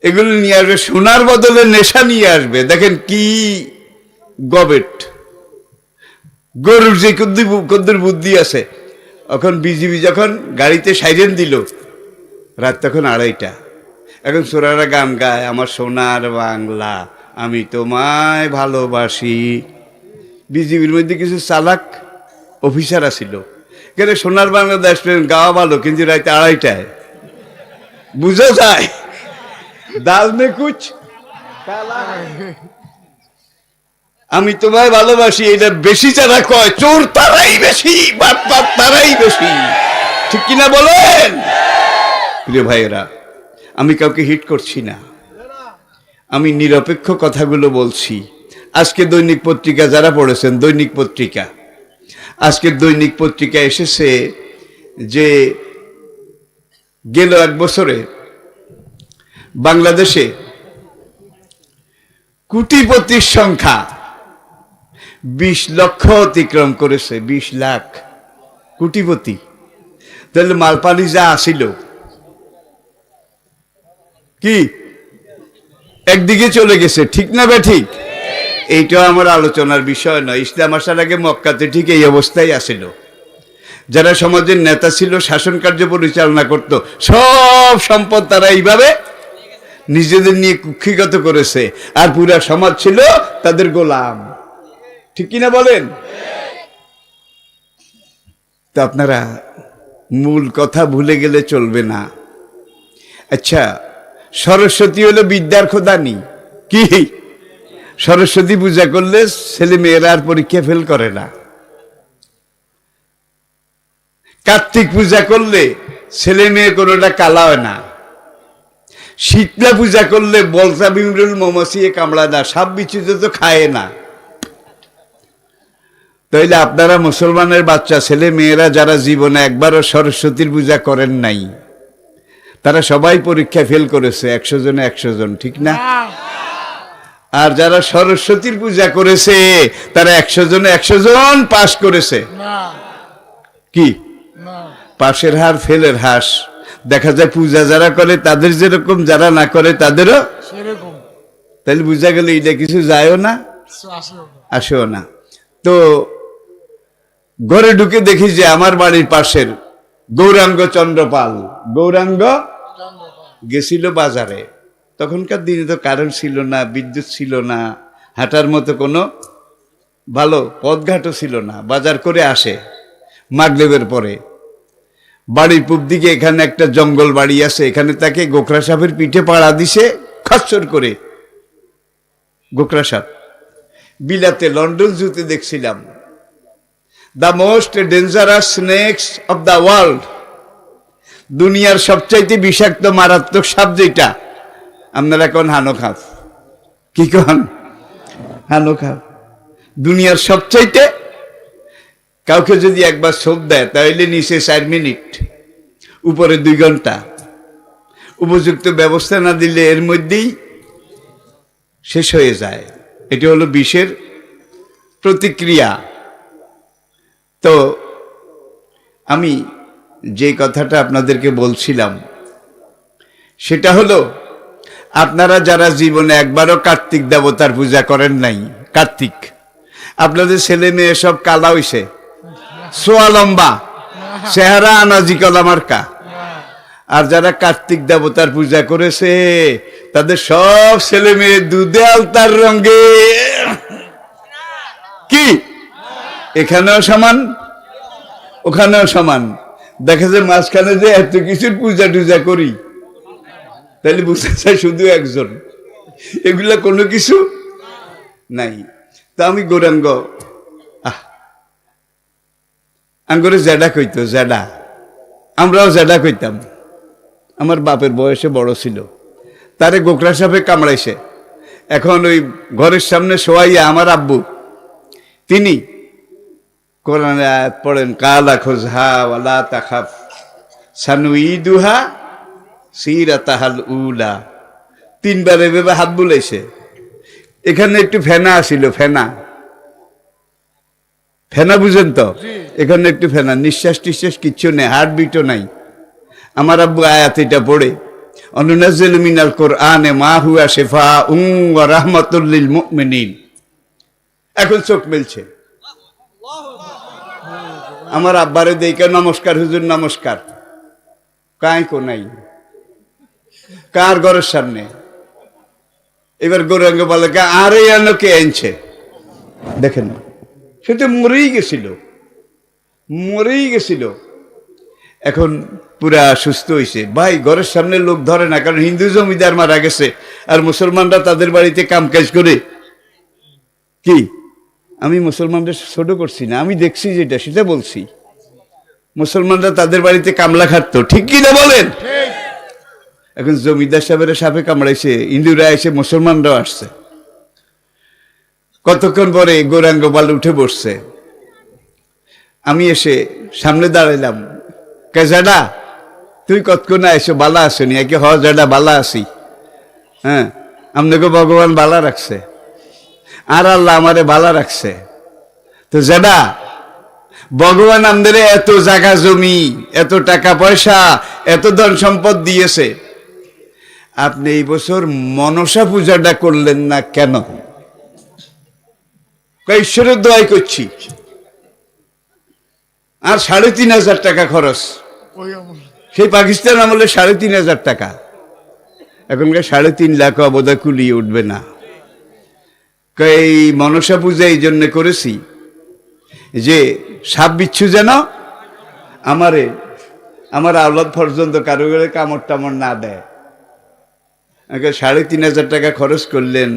এগুলো নিয়ে আসবে, সোনার বদলে নেশা নিয়ে আসবে। দেখেন কি গবেট, গরুর যে কদ্দুর বুদ্ধি আছে। এখন বিজিবি যখন গাড়িতে সাইরেন দিল, রাত তখন 2:30। এখন চোরারা গান গায়, আমার সোনার বাংলা আমি তোমায় ভালোবাসি। বিজিবির মধ্যে কিছু চালাক অফিসার আছিল, কেন সোনার বাংলা দেশপ্রেম গাওয়া ভালো, কিন্তু রাতে 2:30 বুঝা যায় দাল মে কুচ আমি তোমায় ভালোবাসি। এটা বেশি যারা কয় চোর তারাই বেশি, বাপ তারাই বেশি, ঠিক কিনা বলেন? প্রিয় ভাইয়েরা, আমি কাউকে হিট করছি না, আমি নিরপেক্ষ কথাগুলো বলছি। আজকে দৈনিক পত্রিকা যারা পড়েছেন, দৈনিক পত্রিকা, আজকের দৈনিক পত্রিকা এসেছে যে গেল 1 বছরে বাংলাদেশে কোটিপতির সংখ্যা 20 লক্ষ অতিক্রম করেছে। 20 লাখ কোটিপতি। তাহলে মালপানি যা আসিল কি একদিকে চলে গেছে, ঠিক না বে ঠিক? এইটাও আমার আলোচনার বিষয় নয়। ইসলাম আসার আগে মক্কাতে ঠিক এই অবস্থায় আসিল। যারা সমাজের নেতা ছিল, শাসন কার্য পরিচালনা করত, সব সম্পদ তারা এইভাবে নিজেদের নিয়ে কুক্ষিগত করেছে, আর পুরা সমাজ ছিল তাদের গোলাম, ঠিক কিনা বলেন? তো আপনারা মূল কথা ভুলে গেলে চলবে না। আচ্ছা, সরস্বতী হলো বিদ্যার খোদানি। কি সরস্বতী পূজা করলে ছেলে মেয়েরা আর পরীক্ষা ফেল করে না, কার্তিক পূজা করলে ছেলে মেয়ে কোনোটা কালা হয় না, শীতলা পূজা করলে বলসা বিমরুল মৌমাছি কামড়া না, সাপ বিচ্ছুত তো খায় না। তাইলে আপনারা মুসলমানের বাচ্চা ছেলে মেয়েরা যারা জীবনে একবারও সরস্বতীর পূজা করেন নাই, তারা সবাই পরীক্ষা ফেল করেছে, 100 জনে 100 জন, ঠিক না? আর যারা সরস্বতীর পূজা করেছে তারা 100 জনে 100 জন পাস করেছে। কি পাশের হার ফেলের হাস? দেখা যায় পূজা যারা করে তাদের যেরকম, যারা না করে তাদেরও সেরকম। তাহলে বুঝা গেল এটা কিছু যায়ও না, আসেও না। তো ঘরে ঢুকে দেখি যে আমার বাড়ির পাশের গৌরাঙ্গ চন্দ্রপাল, গৌরাঙ্গ গেছিল বাজারে। তখনকার দিনে তো কারেন্ট ছিল না, বিদ্যুৎ ছিল না, হাঁটার মতো কোনো ভালো পথঘাটও ছিল না। বাজার করে আসে মাগরিবের পরে। বাড়ির পূব দিকে এখানে একটা জঙ্গল বাড়ি আছে, এখানে তাকে গোখরা সাপের পিঠে পাড়া দিছে খচ্চর করে। গোখরা সাপ বিলাতে লন্ডন জুতে দেখছিলাম, the most dangerous snake's of the world, দুনিয়ার সবচাইতে বিষাক্ত মারাত্মক সাপ যেটা, আপনারা কোন হানো খাপ, কি কন হানো খাপ, দুনিয়ার সবচাইতে। কাউকে যদি একবার ছোপ দেয় তাহলে নিচে 4 মিনিট, উপরে 2 ঘন্টা। উপযুক্ত ব্যবস্থা না দিলে এর মধ্যেই শেষ হয়ে যায়। এটা হলো বিষের প্রতিক্রিয়া। তো আমি যে কথাটা আপনাদেরকে বলছিলাম সেটা হলো, আপনারা যারা জীবনে একবারও কার্তিক দেবতার পূজা করেন নাই, কার্তিক আপনাদের ছেলে মেয়ে সব কালা হইছে, সোয়া লম্বা, চেহারা আনাজি কলা মার্কা। আর যারা কার্তিক দেবতার পূজা করেছে তাদের সব ছেলে মেয়ে দুধে আলতার রঙে। কি এখানেও সমান, ওখানেও সমান। দেখা যায় মাঝখানে যে এত কিছুর পূজা টুজা করি, তাহলে বুঝতে চাই শুধু একজন, এগুলা কোনো কিছু নাই। তা আমি গৌরাঙ্গ আঙ্গরে জেডা কইতো, জেডা, আমরাও জেডা কইতাম। আমার বাপের বয়সে বড় ছিল, তারে গোখরা সাপে কামড়াইছে। এখন ওই ঘরের সামনে শোয়াইয়া আমার আব্বু, তিনি কোরআন আয়াত পড়েন, কালা খোঁজহা ওয়ালা তাখাফ সানুইদুহা সিরাতাহাল উলা। 3 বার এভাবে হাত বুলাইছে। এখানে একটু ফেনা আসিল, ফেনা, ফেনা বুঝেন তো? এখানে একটু ফেনা, নিঃশ্বাস টিশ্বাস কিচ্ছু নেই, হার্টবিটও নাই। আমার আব্বু আয়াত এটা পড়ে, অনুনাজ্জিলু মিনাল কোরআনে মা হুয়া শিফাউন ওয়া রাহমাতুল লিল মুমিনিন। এখন চোখ মেলছে। আমার আব্বারে দেইকা নমস্কার হুজুর নমস্কার, কাই কো নাই, কার ঘরের সামনে। এবার গৌরাঙ্গ বলে, আরে এনো কে আনছে? দেখেন সে তো মরেই গেছিল, মরেই গেছিল। এখন পুরা সুস্থ হয়েছে। ভাই ঘরের সামনে লোক ধরে না, কারণ হিন্দু জমিদার মারা গেছে আর মুসলমানরা তাদের বাড়িতে কামকাজ করে। কি আমি মুসলমানদের ছোট করছি না, আমি দেখছি যেটা সেটা বলছি। মুসলমানরা তাদের বাড়িতে কামলা খাটতো, ঠিক কি না বলেন? এখন জমিদার সাহেবের সাপে কামড়াইছে, হিন্দুরা এসে মুসলমানরাও আসছে। কতক্ষণ পরে গৌরাঙ্গ বাল উঠে বসছে। আমি এসে সামনে দাঁড়াইলাম, কে জাডা তুই কতক্ষণ এসে বালা আসনি? একে হ জাডা বালা আসি। হ্যাঁ, আপনাকে ভগবান বালা রাখছে আর আল্লাহ আমারে বালা রাখছে। তো জাডা ভগবান আমাদের এত জায়গা জমি, এত টাকা পয়সা, এত ধন সম্পদ দিয়েছে, আপনি এই বছর মনসা পূজাটা করলেন না কেন? ঈশ্বরের দোয়াই করছি। আর 3,500 টাকা খরচ, সেই পাকিস্তান আমলে 3,500 টাকা। এখনকার 3.5 লাখ বোধহয় কুলিয়ে উঠবে না। এই মনসা পূজা এই জন্য করেছি যে সাপ বিচ্ছু যেন আমার আওলাদ পর্যন্ত কারো করে কামড় টামড় না দেয়। 3,500 টাকা খরচ করলেন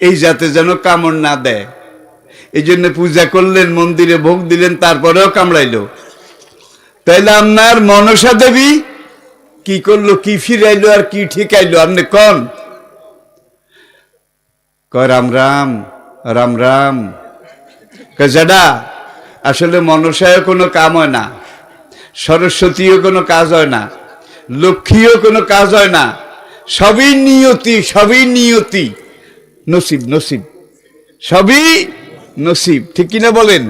এই যাতে যেন কামড় না দেয়, এই জন্য পূজা করলেন, মন্দিরে ভোগ দিলেন, তারপরেও কামড়াইল। তাইলে আপনার মনসা দেবী কি করলো, কি ফিরাইলো আর কি ঠিকাইলো আপনি কন? কয় রাম রাম রাম রাম। যেটা আসলে মনসায় কোনো কাম হয় না, সরস্বতীও কোনো কাজ হয় না, লক্ষ্মীও কোনো কাজ হয় না, সবই নিয়তি, সবই নিয়তি, নসিব নসিব, সবই নসিব, ঠিক কিনা বলেন?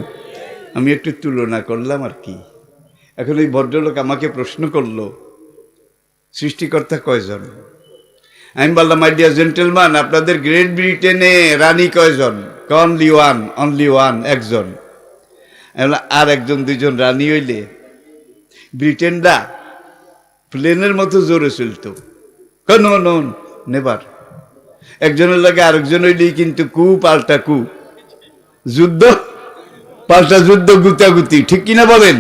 আমি একটু তুলনা করলাম আর কি। এখন এই ভদ্রলোক আমাকে প্রশ্ন করলো সৃষ্টিকর্তা কয়জন? আমি বললাম মাই ডিয়ার জেন্টেলম্যান, আপনাদের গ্রেট ব্রিটেনে রানী কয়জন? অনলি ওয়ান, অনলি ওয়ান, একজন। আর একজন দুইজন রানী হইলে ব্রিটেনটা প্লেনের মতো জোরে চলত। নন নেবার। একজনের লাগে আরেকজন হইলেই কিন্তু কু পাল্টা কু, যুদ্ধ পাল্টা যুদ্ধ, গুতাগুতি, ঠিক কিনা বলেন?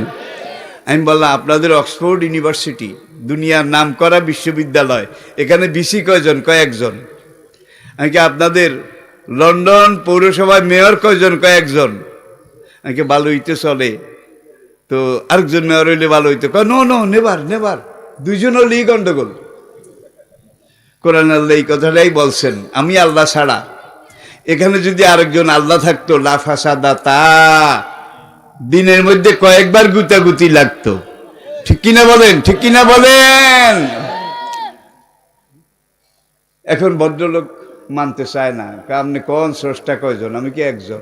আমি বললাম আপনাদের অক্সফোর্ড ইউনিভার্সিটি দুনিয়ার নাম করা বিশ্ববিদ্যালয়, এখানে বিসি কয়জন? কয়েকজন। আমি কি আপনাদের লন্ডন পৌরসভায় মেয়র কয়জন? কয়েকজন। আমি কি ভালো হইতে চলে, তো আরেকজন মেয়র হইলে ভালো হইতো। নো নেবার নেবার, দুইজন হলেই গন্ডগোল। কোরআন আল্লাহ এই কথাটাই বলছেন, আমি আল্লাহ ছাড়া এখানে যদি আরেকজন আল্লাহ থাকতো লাফাসাদা তা দিনের মধ্যে কয়েকবার গুতাগুতি লাগতো, ঠিক কিনা বলেন? ঠিক কিনা বলেন? এখন ভদ্রলোক মানতে চায় না। আপনি কোন স্রষ্টা কয়জন? আমি কি একজন?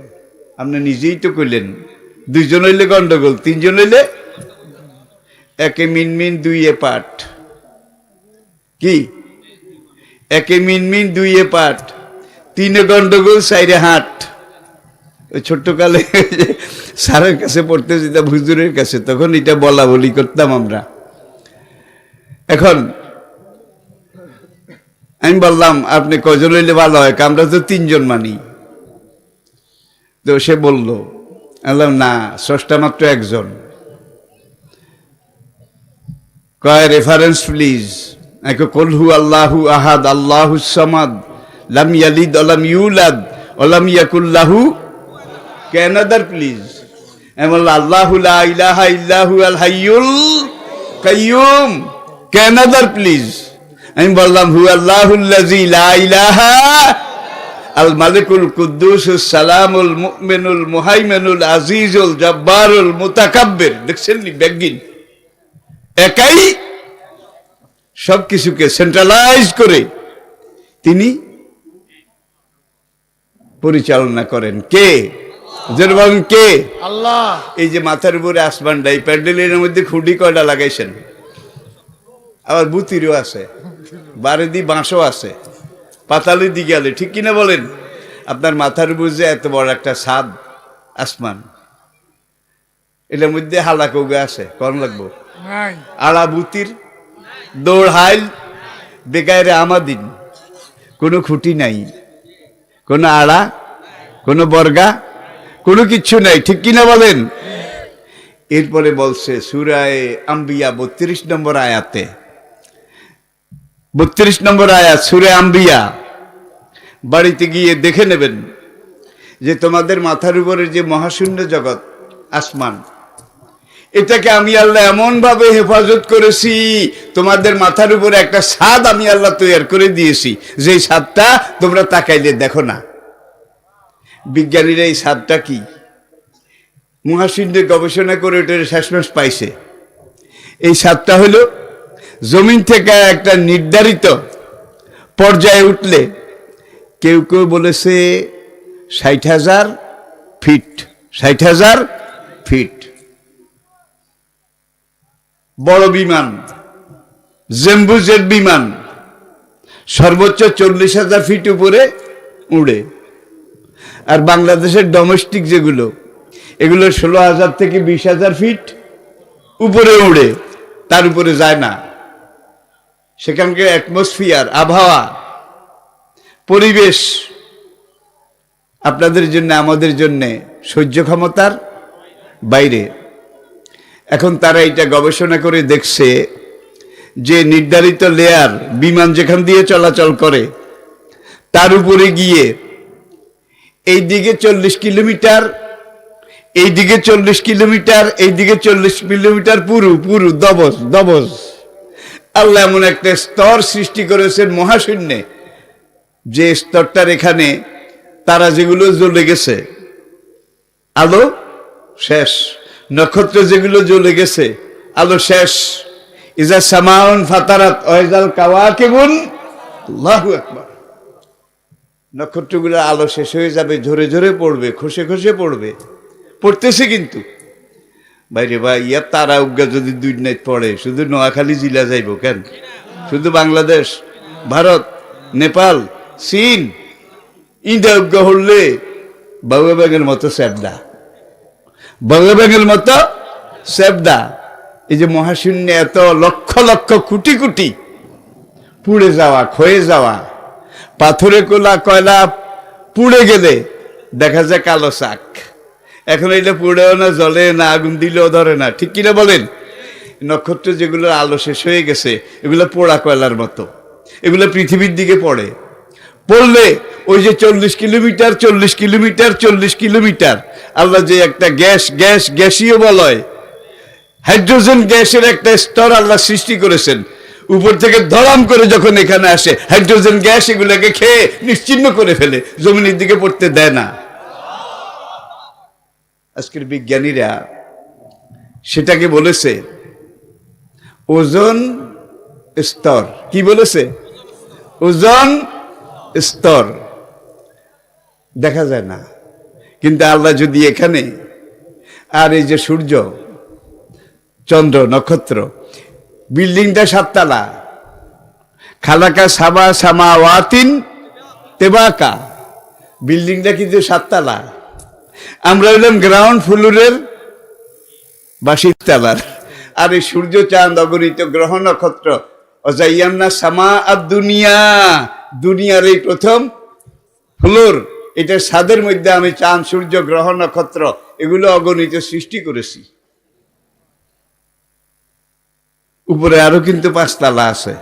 আপনি নিজেই তো কইলেন দুইজন হইলে গন্ডগোল, তিনজন হইলে একে মিনমিন দুইয়ে পাঠ। কি একে মিনমিন দুইয়ে পাঠ, তিনে গন্ডগোল, চাইরে হাট। ওই ছোট্টকালে স্যারের কাছে পড়তে যেতাম, হুজুরের কাছে, তখন এটা বলা বলি করতাম আমরা। এখন আমি বললাম আপনি কয়জন হইলে ভালো হয়? আমরা তো তিনজন মানি। তো সে বলল, বললাম না, স্রষ্টা মাত্র একজন। কয় রেফারেন্স প্লিজ। কলহু আল্লাহু আহাদ আল্লাহু সামাদ লাম ইয়ালিদ ওয়ালাম ইউলাদ ওয়ালাম ইয়াকুল লাহু কানাদার প্লিজ। আমি বললাম আল্লাহু লা ইলাহা ইল্লাহু আল হাইয়ুল কাইয়ুম কানাদার প্লিজ। আমি বললাম হু আল্লাহুল্লাযী লা ইলাহা আল মালিকুল কুদ্দুসুস সালামুল মুমিনুল মুহাইমিনুল আজিজুল জব্বারুল মুতাকাব্বির। দেখছেন নি বেগিন একাই সবকিছুকে সেন্ট্রালাইজ করে তিনি পরিচালনা করেন। কে? যেরকম কে? আল্লাহ। এই যে মাথার উপরে আসমানটা, এই প্যান্ডেলের মধ্যে খুঁটি কয়টা লাগাইছেন? আবার বুতিরও আছে, বারেদি বাঁশও আছে, পাতালি দি গেলে, ঠিক কিনা বলেন? আপনার মাথার উপর যে এত বড় একটা ছাদ আসমান, এটার মধ্যে হালা কৌগা আছে, কম লাগবো? আড়া বুতির দৌড় হাইল বেকারে আমাদিন, কোনো খুঁটি নাই, কোনো আড়া, কোনো বর্গা, কোনো কিচ্ছু নাই, ঠিক কিনা বলেন? এরপরে বলছে সূরায়ে আম্বিয়া 32 নম্বর আয়াতে, 32 নম্বর আয়াত সূরা আম্বিয়া। বাড়িতে গিয়ে দেখে নেবেন যে তোমাদের মাথার উপরে যে মহাশূন্য জগৎ আসমান, এটাকে আমি আল্লাহ এমন ভাবে হেফাজত করেছি, তোমাদের মাথার উপরে একটা ছাদ আমি আল্লাহ তৈরি করে দিয়েছি, যে ছাদটা তোমরা তাকাইলে দেখো না। বিজ্ঞানীরা এই ছাদটা কি মহাশূন্যে গবেষণা করে ওটার শেষমেশ পাইছে। এই ছাদটা হলো জমিন থেকে একটা নির্ধারিত পর্যায়ে উঠলে, কেউ কেউ বলেছে 60,000 ফিট, 60,000 ফিট। বড় বিমান জেম্বু জেট বিমান সর্বোচ্চ 40,000 ফিট উপরে উড়ে। আর বাংলাদেশের ডোমেস্টিক যেগুলো, এগুলো 16,000 থেকে 20,000 ফিট উপরে উড়ে, তার উপরে যায় না। সেখানকার অ্যাটমসফিয়ার, আবহাওয়া, পরিবেশ আপনাদের জন্য আমাদের জন্য সহ্য ক্ষমতার বাইরে। এখন তারা এটা গবেষণা করে দেখছে যে নির্ধারিত লেয়ার বিমান যেখান দিয়ে চলাচল করে তার উপরে গিয়ে এই দিকে 40 কিলোমিটার, এইদিকে 40 কিলোমিটার, এইদিকে 40 কিলোমিটার, পুরু পুরু দবজ দবজ। আল্লাহ এমন একটা স্তর সৃষ্টি করেছেন মহাশূন্যে, যে স্তরটার এখানে তারা যেগুলো জ্বলে গেছে আলো শেষ, নক্ষত্র যেগুলো জ্বলে গেছে আলো শেষ। ইজা সামাউন ফাতারাত ওয়াইজাল কাওয়াকিবুন, আল্লাহু আকবার। নক্ষত্রগুলো আলো শেষ হয়ে যাবে, ঝরে ঝরে পড়বে, খসে খসে পড়বে, পড়তেছে কিন্তু বাইরে ভাই। ইয়ার তারা উজ্ঞা যদি 2 নাইট পড়ে, শুধু নোয়াখালী জেলা যাইব কেন? শুধু বাংলাদেশ, ভারত, নেপাল, চীন, ইন্ডিয়া উজ্ঞা হলে বাংলা ব্যাঙের মতো স্যাবদা, বাংলা ব্যাঙের মতো স্যাবদা। এই যে মহাশূন্যে এত লক্ষ লক্ষ কোটি কোটি পুড়ে যাওয়া, ক্ষয়ে যাওয়া, পাথরে কোলা কয়লা পুড়ে গেলে দেখা যায় কালো চাক। এখন এটা পুড়েও না, জ্বলে না, আগুন দিলেও ধরে না, ঠিক কিনা বলেন? নক্ষত্র যেগুলো আলো শেষ হয়ে গেছে এগুলো পোড়া কয়লার মতো, এগুলো পৃথিবীর দিকে পড়ে, পড়লে ওই যে 40 কিলোমিটার 40 কিলোমিটার 40 কিলোমিটার আল্লাহ যে একটা গ্যাসীয় বলয়, হাইড্রোজেন গ্যাসের একটা স্তর আল্লাহ সৃষ্টি করেছেন। উপর থেকে ধরাম করে যখন এখানে আসে হাইড্রোজেন গ্যাস এগুলোকে খেয়ে নিশ্চিহ্ন করে ফেলে, জমিনের দিকে পড়তে দেয় না। আজকের বিজ্ঞানীরা সেটাকে বলেছে ওজোন স্তর। কি বলেছে? ওজোন স্তর। দেখা যায় না, কিন্তু আল্লাহ যদি এখানে, আর এই যে সূর্য, চন্দ্র, নক্ষত্র, বিল্ডিংটা 7 তলা, খালাকা সাবা সামাওয়াতিন তেবাকা, বিল্ডিংটা কিন্তু 7 তলা, আমরা হইলাম গ্রাউন্ড ফ্লোরের 22 তলার। আর এই সূর্য, চাঁদ, অগণিত গ্রহ নক্ষত্র, অজাইয়ান্না সামা আর দুনিয়া, দুনিয়ার এই প্রথম ফ্লোর, এটার ছাদের মধ্যে আমি চাঁদ, সূর্য, গ্রহ নক্ষত্র এগুলো অগণিত সৃষ্টি করেছি। উপরে আরো কিন্তু 5 তলা আছে,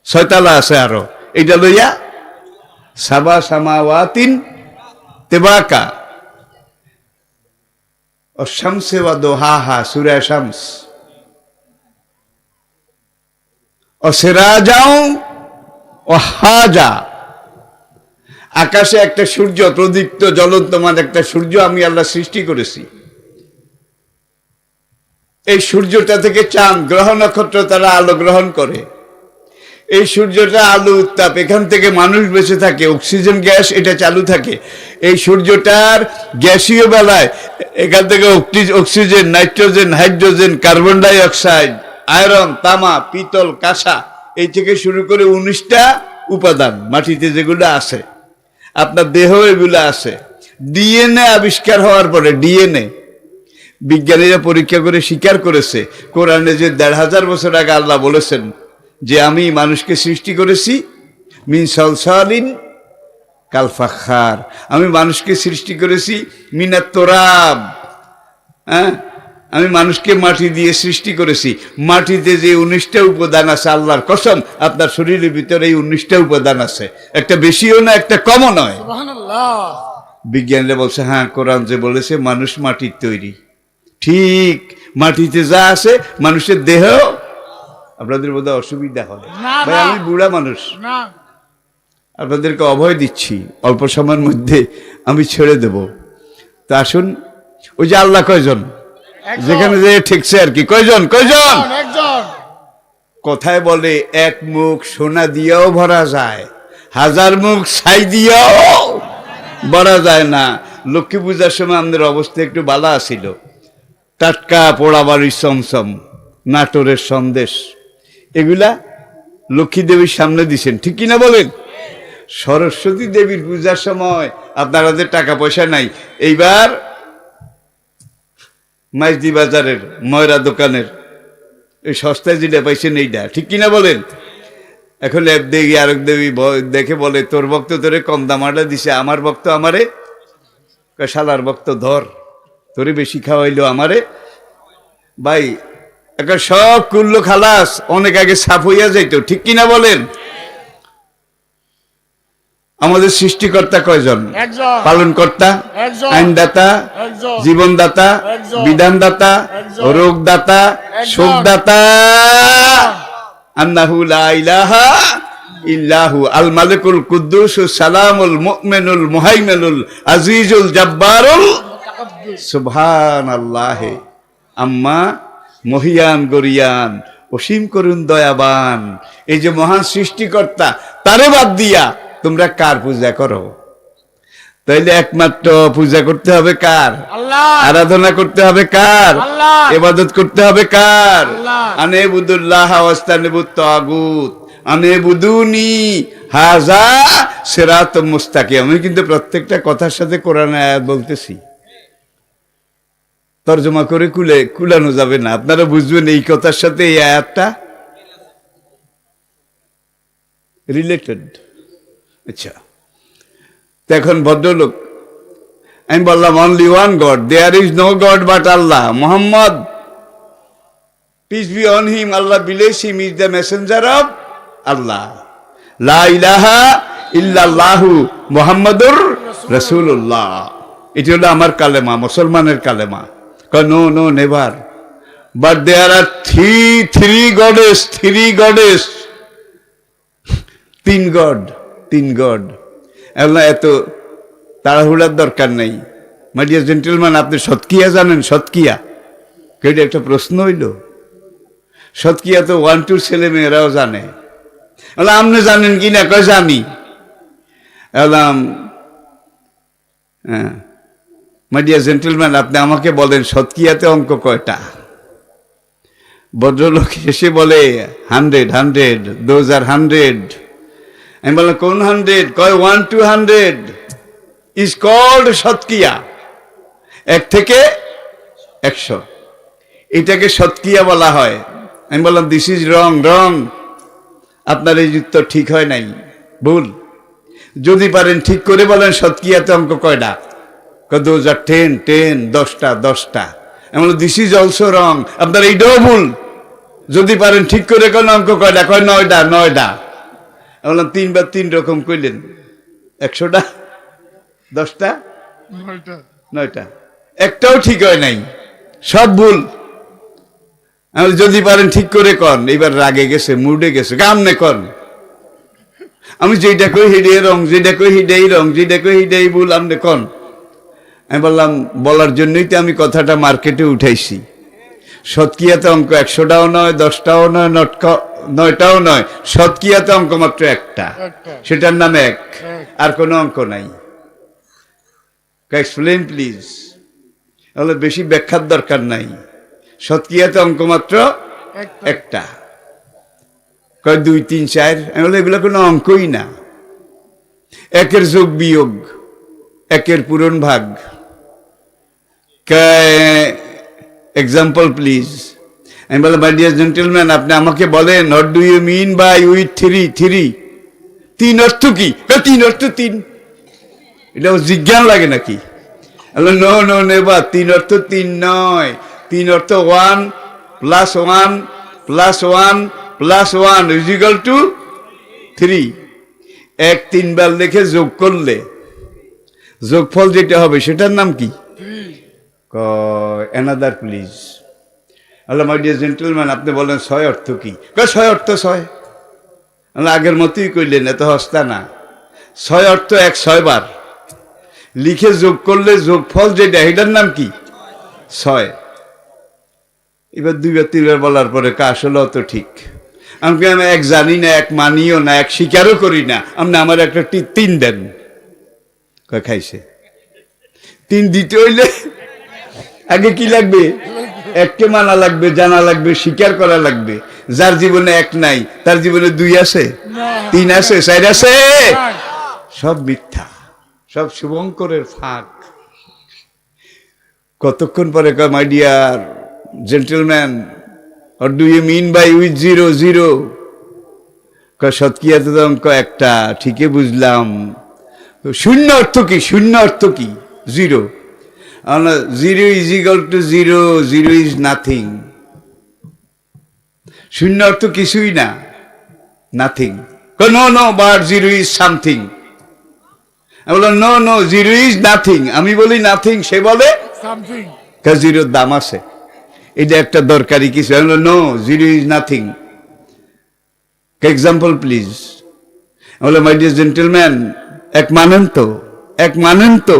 6 তলা আছে আরো, এটা লইয়া সাবা সামাওয়াতিন তেবাকা। অশামসে ওয়া দোহাহা, সূরা শামস। অসিরাজাও ওয়াহাজা, আকাশে একটা সূর্য, প্রদীপ্ত জ্বলন্তমান একটা সূর্য আমি আল্লাহ সৃষ্টি করেছি। এই সূর্যটা থেকে চাঁদ, গ্রহ নক্ষত্র তারা আলো গ্রহণ করে। এই সূর্যটা আলো উত্তাপ, এখান থেকে মানুষ বেঁচে থাকে, অক্সিজেন গ্যাস এটা চালু থাকে। এই সূর্যটার গ্যাসীয় বেলায় এখান থেকে oxygen, nitrogen, hydrogen, carbon die oxide, iron, তামা, পিতল, কাঁসা, এই থেকে শুরু করে 19টা উপাদান মাটিতে যেগুলো আছে, আপনার দেহ এগুলো আছে। ডিএনএ আবিষ্কার হওয়ার পরে, ডিএনএ বিজ্ঞানীরা পরীক্ষা করে স্বীকার করেছে, কোরআনে যে 1500 বছর আগে আল্লাহ বলেছেন যে আমি মানুষকে সৃষ্টি করেছি মিন সালসালিন কাল ফাখার, আমি মানুষকে সৃষ্টি করেছি মিনাত তোরাব, হ্যাঁ, আমি মানুষকে মাটি দিয়ে সৃষ্টি করেছি। মাটিতে যে 19টা উপাদান আছে, আল্লাহর কসম আপনার শরীরের ভিতরে এই 19টা উপাদান আছে, একটা বেশিও না, একটা কমও নয়। বিজ্ঞানীরা বলছে হ্যাঁ, কোরআন যে বলেছে মানুষ মাটির তৈরি, ঠিক মাটিতে যা আছে মানুষের দেহ। আপনাদের বোধহয় অসুবিধা হয়, ভাই আমি বুড়া মানুষ, আপনাদেরকে অভয় দিচ্ছি, অল্প সময়ের মধ্যে আমি ছেড়ে দেব। তা আসুন, ওই যে আল্লাহ কয়জন, যেখানে যে ঠেকছে আর কি, কয়জন? কথায় বলে এক মুখ সোনা দিয়েও ভরা যায়, 1000 মুখ ছাই দিয়েও ভরা যায় না। লক্ষ্মী পূজার সময় আমাদের অবস্থা একটু বালা ছিল, টাটকা পোড়া বাড়ির চমচম, নাটোরের সন্দেশ, এগুলা লক্ষ্মী দেবীর সামনে দিছেন, ঠিক কিনা বলেন? সরস্বতী দেবীর পূজার সময় আপনাদের টাকা পয়সা নাই, এইবার মাইজদি বাজারের ময়রা দোকানের এই সস্তায় যেটা পাইছেন এইটা, ঠিক কিনা বলেন? এখন এক দেবী আরেক দেবী দেখে বলে তোর ভক্ত তোরে কম দামাটা দিছে, আমার ভক্ত আমারে, শালার ভক্ত ধর, তোরে বেশি খাওয়াইলো আমারে। ভাই একটা সব করলো খালাস, অনেক আগে সাফ হইয়া যাইতো, ঠিক কিনা বলেন? আমাদের সৃষ্টিকর্তা কয়জন? একজন। পালনকর্তা, একজন। আইনদাতা, একজন। জীবনদাতা, একজন। বিধানদাতা, একজন। রোগদাতা, একজন। শোকদাতা। আন্নাহু লা ইলাহা ইল্লাহু আল মালিকুল কুদ্দুস সালামুল মুমিনুল মুহাইমিনুল আজিজুল জব্বারুল সুবহানাল্লাহি আম্মা মহিয়ান গরিয়ান অসীম করুন দয়াবান। এই যে মহান সৃষ্টিকর্তা, তারে বাদ দিয়া তোমরা কার পূজা করো? তাইলে একমাত্র পূজা করতে হবে কার? আল্লাহ। আরাধনা করতে হবে কার? আল্লাহ। ইবাদত করতে হবে কার? আল্লাহ। আনেবুদুল্লাহ ওয়াস্তানিবুত তাগুত আনেবুদুনি হাযা সিরাতুম মুস্তাকিম। আমি কিন্তু প্রত্যেকটা কথার সাথে কোরআন আয়াত বলতেছি, তরজমা করে কুলানো যাবে না। আপনারা বুঝবেন এই কথার সাথে এই আয়াতটা রিলেটেড। আচ্ছা, তো এখন ভদ্রলোক, আমি বললাম only one God, there is no God but Allah. Mohammad peace be on him, Allah bless him, is the messenger of Allah. লা ইলাহা ইল্লাল্লাহু মুহাম্মাদুর রাসূলুল্লাহ। এটি হলো আমার কালেমা, মুসলমানের কালেমা। No no never, but there are three goddess, তিন গড। এত তাড়াহুড়ার দরকার নেই। মাই ডিয়ার জেন্টেলম্যান, আপনি সৎকিয়া জানেন? সৎকিয়া কেটে একটা প্রশ্ন হইল। সৎকিয়া তো 1-2 ছেলে মেয়েরাও জানে। আপনি জানেন কি না? কয় জানি। এলাম, হ্যাঁ, মাই ডিয়ার জেন্টেলম্যান, আপনি আমাকে বলেন সৎকিয়াতে অঙ্ক কয়টা? ভদ্রলোক এসে বলে 100, those are 100। আমি বললাম কোন 100? কয় 1 to 100 is called সৎকিয়া। 1 থেকে 100 এটাকে সৎকিয়া বলা হয়। আমি বললাম দিস ইজ রং। আপনার এই উত্তর ঠিক হয় নাই, ভুল। যদি পারেন ঠিক করে বলেন সৎকিয়াতে অঙ্ক কয়টা? those are 10, 10টা। আমি বললাম দিস ইজ অলসো রং, আপনার এইটাও ভুল। যদি পারেন ঠিক করে কোন অঙ্ক কয়টা? কয় 9টা। আমি বললাম 3 বার 3 রকম কইলেন, 100টা, 10টা, 9টা। একটাও ঠিক হয় নাই, সব ভুল। আমি যদি পারেন ঠিক করে কন। এবার রাগে গেছে, মুডে গেছে, কামনে কন। আমি যেটা কই হিডে রং, যেটা কই হিডেই রং, যেটা কই হিডেই ভুল, আপনি কন। আমি বললাম বলার জন্যই তো আমি কথাটা মার্কেটে উঠাইছি। সৎকিয়াতে অঙ্ক 100টাও নয়, 10টাও নয়, 9টাও নয়। সৎকিয়াতে অঙ্ক মাত্র একটা, সেটার নাম এক, আর কোনো অঙ্ক নাই। Explain please. তাহলে বেশি ব্যাখ্যার দরকার নাই। সৎকিয়াতে অঙ্ক মাত্র একটা। কয় 2, 3, 4। আমি বলি এগুলো কোনো অঙ্কই না। 1-এর যোগ বিয়োগ, 1-এর পূরণ ভাগ। Example please. আমি বললাম মাই ডিয়ার জেন্টেলম্যান, আপনি আমাকে বলেন what do you mean by with 3? 3 অর্থ কি? 3 অর্থ 3। এটা জিজ্ঞান লাগে নাকি? No never. 3 অর্থ 3 নয়। 3 অর্থ 1 + 1 + 1 + 1 = 3। 1 3 বার লিখে যোগ করলে যোগফল যেটা হবে সেটার নাম কি? Another please. Allah my dear gentleman, আপনি বলেন 6 অর্থ কি? 6 অর্থ 6। আগের মতোই কইলেন, এত হস্তা না। 6 অর্থ 1 6 বার লিখে যোগ করলে যোগফল যেটা, এটার নাম কি? 6। এবার 2 বার 3 বার বলার পরে আসলে অত ঠিক। আমি 1 জানি না, 1 মানিও না, 1 স্বীকারও করি না। আপনি আমার একটা 3 দেন। খাইছে। 3 দিতে হইলে আগে কি লাগবে? 1কে মানা লাগবে, জানা লাগবে, স্বীকার করা লাগবে। যার জীবনে 1 নাই, তার জীবনে 2 আছে, 3 আছে, 4 আছে। সব মিথ্যা, সব শুভঙ্করের ফাঁক। কতক্ষণ পরে কয় my dear gentleman, what do you mean by with 0? কয় সৎকিয়াতে তো অঙ্ক একটা, ঠিকই বুঝলাম। 0 অর্থ কি? 0 অর্থ কি? 0। 0 = 0, 0 is nothing। 0 অর্থ কিছুই না, nothing. No but 0 is something। আমি বললাম no no, zero is nothing. আমি বলি নাথিং, সে বলে সামথিং। জিরোর দাম আছে, এটা একটা দরকারি কিছু। আমি বললাম no, zero is nothing. Example please. আমি বললাম মাই ডিয়ার জেন্টেলম্যান, এক মানেন তো, এক মানেন তো।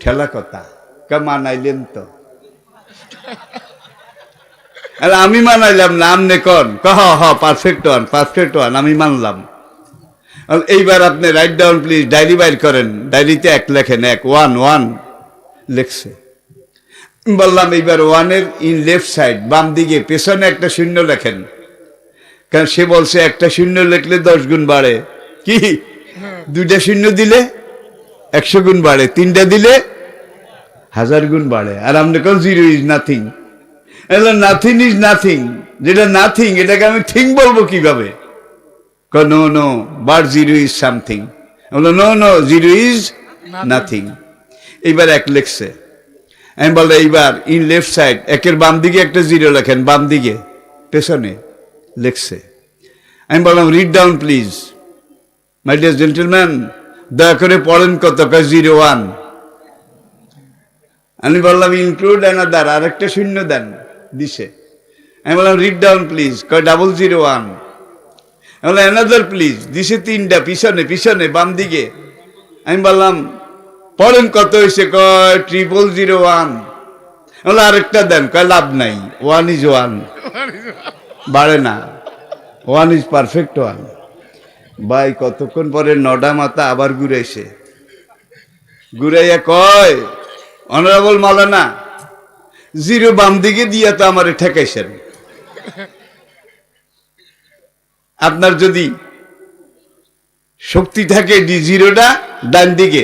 ঠেলা কথা, মানাইলেন তো। আমি মানাইলাম না, আমনে কন পারফেক্ট ওয়ান, পারফেক্ট ওয়ান, আমি মানলাম। এইবার আপনি রাইট ডাউন প্লিজ, ডায়েরি বাইর করেন, ডায়েরিতে এক লেখেন, এক, ওয়ান ওয়ান লেখছে। বললাম এইবার ওয়ানের ইন লেফট সাইড, বাম দিকে পেছনে একটা শূন্য লেখেন, কারণ সে বলছে একটা শূন্য লিখলে 10 গুণ বাড়ে। কি, 2টা শূন্য দিলে 100 গুণ বাড়ে, 3টা দিলে 1000 গুণ বাড়ে। আর আপনি কোন zero is nothing. Nothing is nothing, যেটা নাথিং এটাকে আমি থিং বলবো কিভাবে? No no, but zero is something. No no, zero is nothing. এইবার এক লিখছে। আমি বললাম এইবার ইন লেফট সাইড, একের বাম দিকে একটা জিরো লেখেন, বাম দিকে পেছনে লিখছে। আমি বললাম read down please, my dear gentleman, দয়া করে পড়েন কত? 01। আমি বললাম ইনক্লুড অ্যানাদার, আরেকটা শূন্য দেন, দিছে। আমি বললাম রিড ডাউন প্লিজ, 001। আমি বললাম অ্যানাদার প্লিজ, দিছে 3টা, পিছনে পিছনে বাম দিকে। আমি বললাম পড়েন কত হয়েছে? 0001। বললো আরেকটা দেন, লাভ নাই, 1 is 1, বাড়ে না, 1 is পারফেক্ট 1। ভাই কতক্ষণ পরে নডা মাথা আবার ঘুরাইছে, ঘুরাইয়া কয় অনারেবল মাওলানা, জিরো বাম দিকে দিয়া তো আমারে ঠেকাইছেন। আপনার যদি শক্তি থাকে জিরোটা ডান দিকে,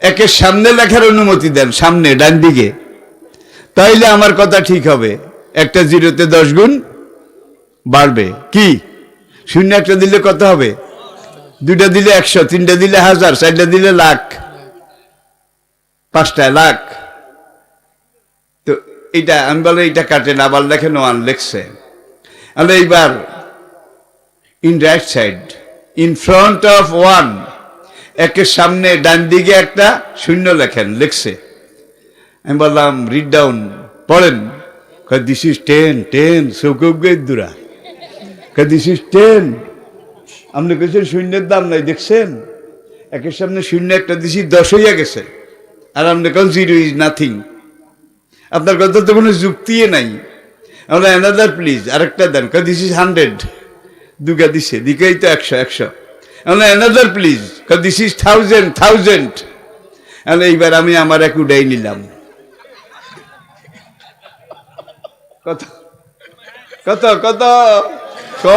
একের সামনে লেখার অনুমতি দেন, সামনে ডান দিকে, তাইলে আমার কথা ঠিক হবে। একটা জিরোতে 10 গুণ বাড়বে। কি, শূন্য একটা দিলে কত হবে? 2টা দিলে 100, 3টা দিলে 1000, 4টা দিলে লাখ, 5টা লাখ। তো এটা আমি বলে এটা কাটেন, আবার লেখেন 1 লিখছে। এইবার in right side, in front of 1, একের সামনে ডান দিকে একটা শূন্য লেখেন, লিখছে। আমি বললাম রিড ডাউন, পড়েন। দিস ইজ 10 সৌকুরা, দিস ইজ 10। আপনি কেছেন শূন্যের দাম নাই, দেখছেন? একের সামনে শূন্য একটা দিছি, 10 হইয়া গেছে। আর আপনি কেন জিরো ইজ নাথিং। আপনার কথা তো কোনো যুক্তি নাই। আমরা অ্যানাদার প্লিজ, আরেকটা দেন, দিস ইজ 100, 2টা দিছে, দিকেই তো 100। আমরা অ্যানাদার প্লিজ, দিস ইজ 1000। এইবার আমি আমার এক উডাই নিলাম। কত কত কত?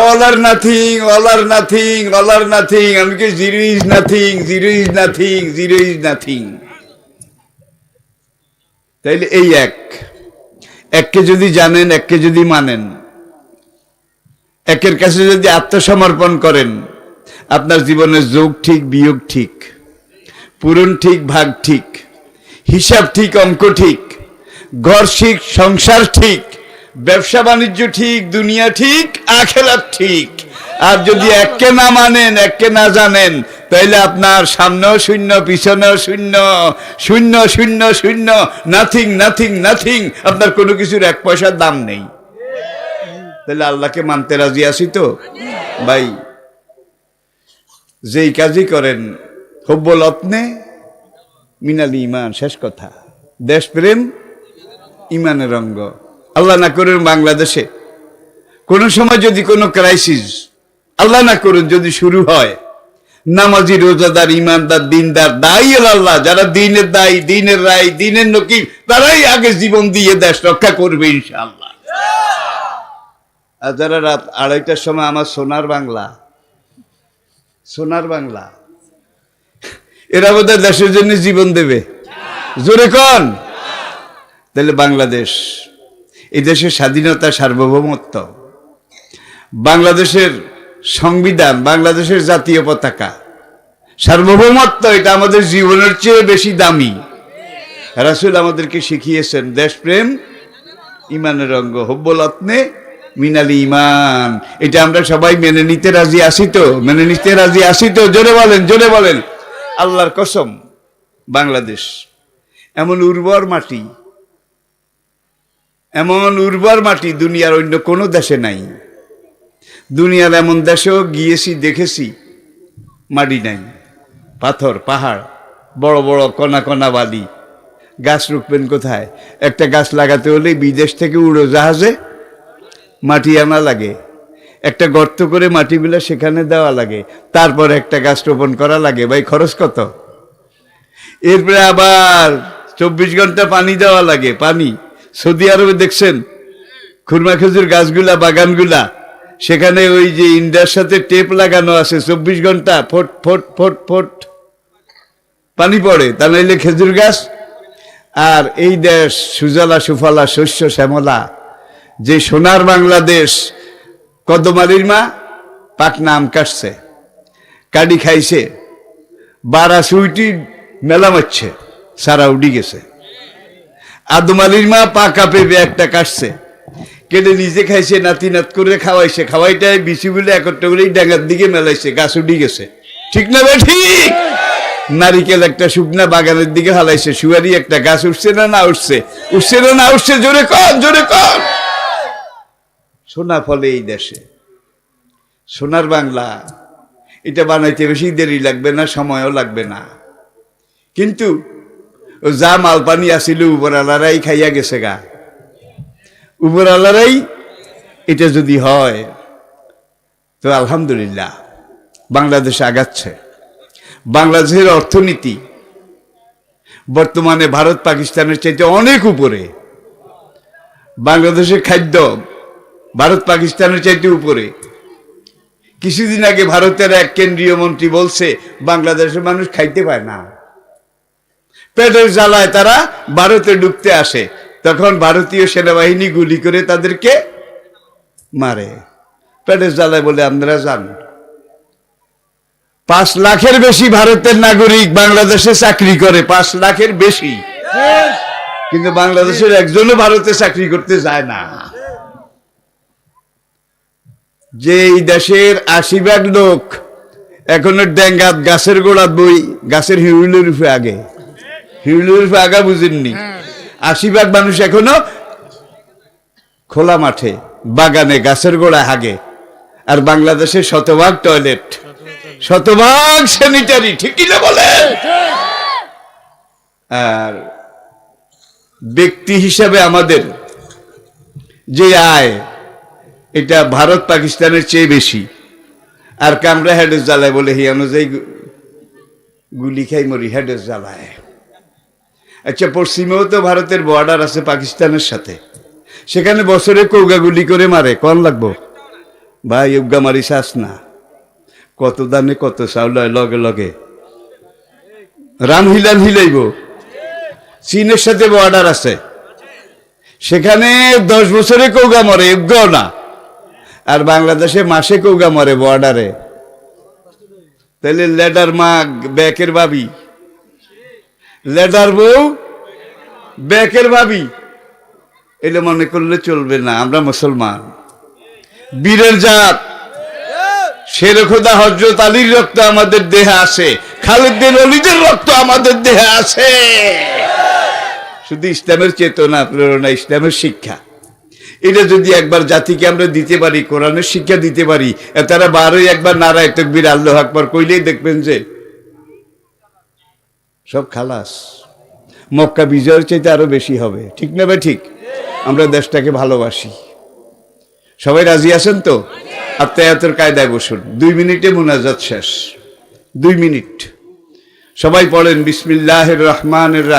অল আর নাথিং, অল আর নাথিং, অল আর নাথিং। আমি কি zero is nothing, zero is nothing, zero is nothing. তাইলে এই এককে যদি জানেন, এককে যদি মানেন, একের কাছে যদি আত্মসমর্পণ করেন, আপনার জীবনের যোগ ঠিক, বিয়োগ ঠিক, পূরণ ঠিক, ভাগ ঠিক, হিসাব ঠিক, অঙ্ক ঠিক, ঘর ঠিক, সংসার ঠিক, ব্যবসা বাণিজ্য ঠিক, দুনিয়া ঠিক, আখিরাত ঠিক। আর যদি এককে না মানেন, এককে না জানেন, তাইলে আপনার সামনেও শূন্য, পিছনেও শূন্য, শূন্য শূন্য শূন্য, নাথিং নাথিং নাথিং। আপনার কোনো কিছুর 1 পয়সার দাম নেই। তাহলে আল্লাহকে মানতে রাজি আছি তো ভাই? যেই কাজই করেন, হুব্বুল ওয়াতনে মিনাল ঈমান, শেষ কথা। দেশপ্রেম ঈমানের অঙ্গ। আল্লাহ না করুন বাংলাদেশে কোন সময় যদি কোনো ক্রাইসিস, আল্লাহ না করুন যদি শুরু হয়, নামাজি, রোজাদার, ইমানদার, দিনদার, দায়ী আল্লাহ, যারা দিনের দায়ী, দিনের রায়, দিনের নকিব, তারাই আগে জীবন দিয়ে দেশ রক্ষা করবে ইনশাআল্লাহ। আর যারা রাত 2:30টার সময় আমার সোনার বাংলা, সোনার বাংলা, এরা বোধহয় দেশের জন্য জীবন দেবে, জোরে কন। তাহলে বাংলাদেশ, এই দেশের স্বাধীনতা, সার্বভৌমত্ব, বাংলাদেশের সংবিধান, বাংলাদেশের জাতীয় পতাকা, সার্বভৌমত্ব, এটা আমাদের জীবনের চেয়ে বেশি দামি। রাসূল আমাদেরকে শিখিয়েছেন দেশপ্রেম ঈমানের অঙ্গ, হুব্বুল ওয়াতনে মিনাল ঈমান। এটা আমরা সবাই মেনে নিতে রাজি আছি তো? মেনে নিতে রাজি আছি তো? জোরে বলেন, জোরে বলেন। আল্লাহর কসম, বাংলাদেশ এমন উর্বর মাটি, এমন উর্বর মাটি দুনিয়ার অন্য কোনো দেশে নাই। দুনিয়ার এমন দেশেও গিয়েছি, দেখেছি, মাটি নাই, পাথর পাহাড়, বড় বড় কণা কণা বালি। গাছ রুখবেন কোথায়? একটা গাছ লাগাতে হলে বিদেশ থেকে উড়োজাহাজে মাটি আনা লাগে, একটা গর্ত করে মাটিগুলো সেখানে দেওয়া লাগে, তারপর একটা গাছ রোপণ করা লাগে। ভাই খরচ কত? এরপরে আবার 24 ঘন্টা পানি দেওয়া লাগে। পানি সৌদি আরবে দেখছেন খুরমা খেজুর গাছগুলা, বাগানগুলা, সেখানে ওই যে ইন্ডার সাথে টেপ লাগানো আছে, 24 ঘন্টা ফোট ফোট ফোট ফোট পানি পড়ে, তা নাইলে খেজুর গাছ। আর এই দেশ সুজলা সুফলা, শস্য শ্যামলা, যে সোনার বাংলাদেশ, কদমালির মা পাকনা আম কাটছে, কাডি খাইছে, বারা সুইটি মেলা মারছে, সারা উডি গেছে। আদমালির মা পাকা পেঁপে একটা কাটছে, কেটে নিজে খাইছে, নাতি নাত করে খাওয়াইছে, খাওয়াইটাই বিচিগুলো একত্র করে ডাঙ্গার দিকে মেলাইছে, গাছ উডি গেছে। ঠিক না ভাই? ঠিক। নারিকেল একটা শুকনা বাগানের দিকে হালাইছে, সুয়ারি একটা গাছ উঠছে না না উঠছে? উঠছে না না উঠছে? জোরে কর, জোরে কর। সোনা ফলে এই দেশে, সোনার বাংলা। এটা বানাইতে বেশি দেরি লাগবে না, সময়ও লাগবে না। কিন্তু যা মালপানি আসিল উপরালারাই খাইয়া গেছে গা, উপরালারাই। এটা যদি হয় তো আলহামদুলিল্লাহ, বাংলাদেশ আগাচ্ছে। বাংলাদেশের অর্থনীতি বর্তমানে ভারত পাকিস্তানের চাইতে অনেক উপরে। বাংলাদেশের খাদ্য ভারত পাকিস্তানের চাইতে উপরে। কিছুদিন আগে ভারতের এক কেন্দ্রীয় মন্ত্রী বলছে বাংলাদেশের মানুষ খাইতে পায় না, পেটের জ্বালায় তারা ভারতে ঢুকতে আসে, তখন ভারতীয় সেনাবাহিনী গুলি করে তাদেরকে মারে। পেটের জ্বালায় বলে আপনারা যান। 5 লাখের বেশি ভারতের নাগরিক বাংলাদেশে চাকরি করে, 5 লাখের বেশি, কিন্তু বাংলাদেশের একজনও ভারতে চাকরি করতে যায় না। যে এই দেশের 80% লোক এখনো ডেঙ্গাত গাছের গোড়াত বই, গাছের হিউলের রূপে আগে, হিউলের রূপে আগা বুঝেননি। 80% মানুষ এখনো খোলা মাঠে, বাগানে, গাছের গোড়ায় হাগে। আর বাংলাদেশে 100% টয়লেট, 100% স্যানিটারি। ঠিক কিনা বলে? আর ব্যক্তি হিসাবে আমাদের যে আয়, এটা ভারত পাকিস্তানের চেয়ে বেশি। আর কামরা হেডের জ্বালায় বলে হি অনুযায়ী গুলি খাই মরি হেডের জ্বালায়। আচ্ছা, পশ্চিমেও তো ভারতের বর্ডার আছে পাকিস্তানের সাথে, সেখানে বছরে কৌগা গুলি করে মারে। কন লাগবো ভাই? উগা মারি চাস না, কত দানে কত চাউল লগে লগে রাম হিলান হিলাইব। চীনের সাথে বর্ডার আছে, সেখানে 10 বছরে কৌগা মরে, উগাও না। আর বাংলাদেশে মাসে কৌগা মরে বর্ডারে। তাহলে লেডার মা ব্যাকের ভাবি, লেডার বউ ব্যাকের ভাবি, এটা মনে করলে চলবে না। আমরা মুসলমান, বীরের জাত, শেরে খোদা হযরত আলীর রক্ত আমাদের দেহে আছে, খালিদ বিন ওলীদের রক্ত আমাদের দেহে আছে। শুধু ইসলামের চেতনা, প্রেরণা, ইসলামের শিক্ষা, এটা যদি একবার জাতিকে আমরা দিতে পারি, কোরআনের শিক্ষা দিতে পারি, তারা 12ই একবার নারায়ে তাকবীর আল্লাহু আকবার কইলেই দেখবেন যে সব খালাস। মক্কা বিজয়ের চাইতে আরো বেশি হবে। ঠিক না ভাই? ঠিক। আমরা দেশটাকে ভালোবাসি। সবাই রাজি আছেন তো? আত্মায়াতের কায়দায় বসুন। 2 মিনিটে মুনাজাত শেষ। 2 মিনিট সবাই পড়েন বিসমিল্লাহির রহমানির রাহিম।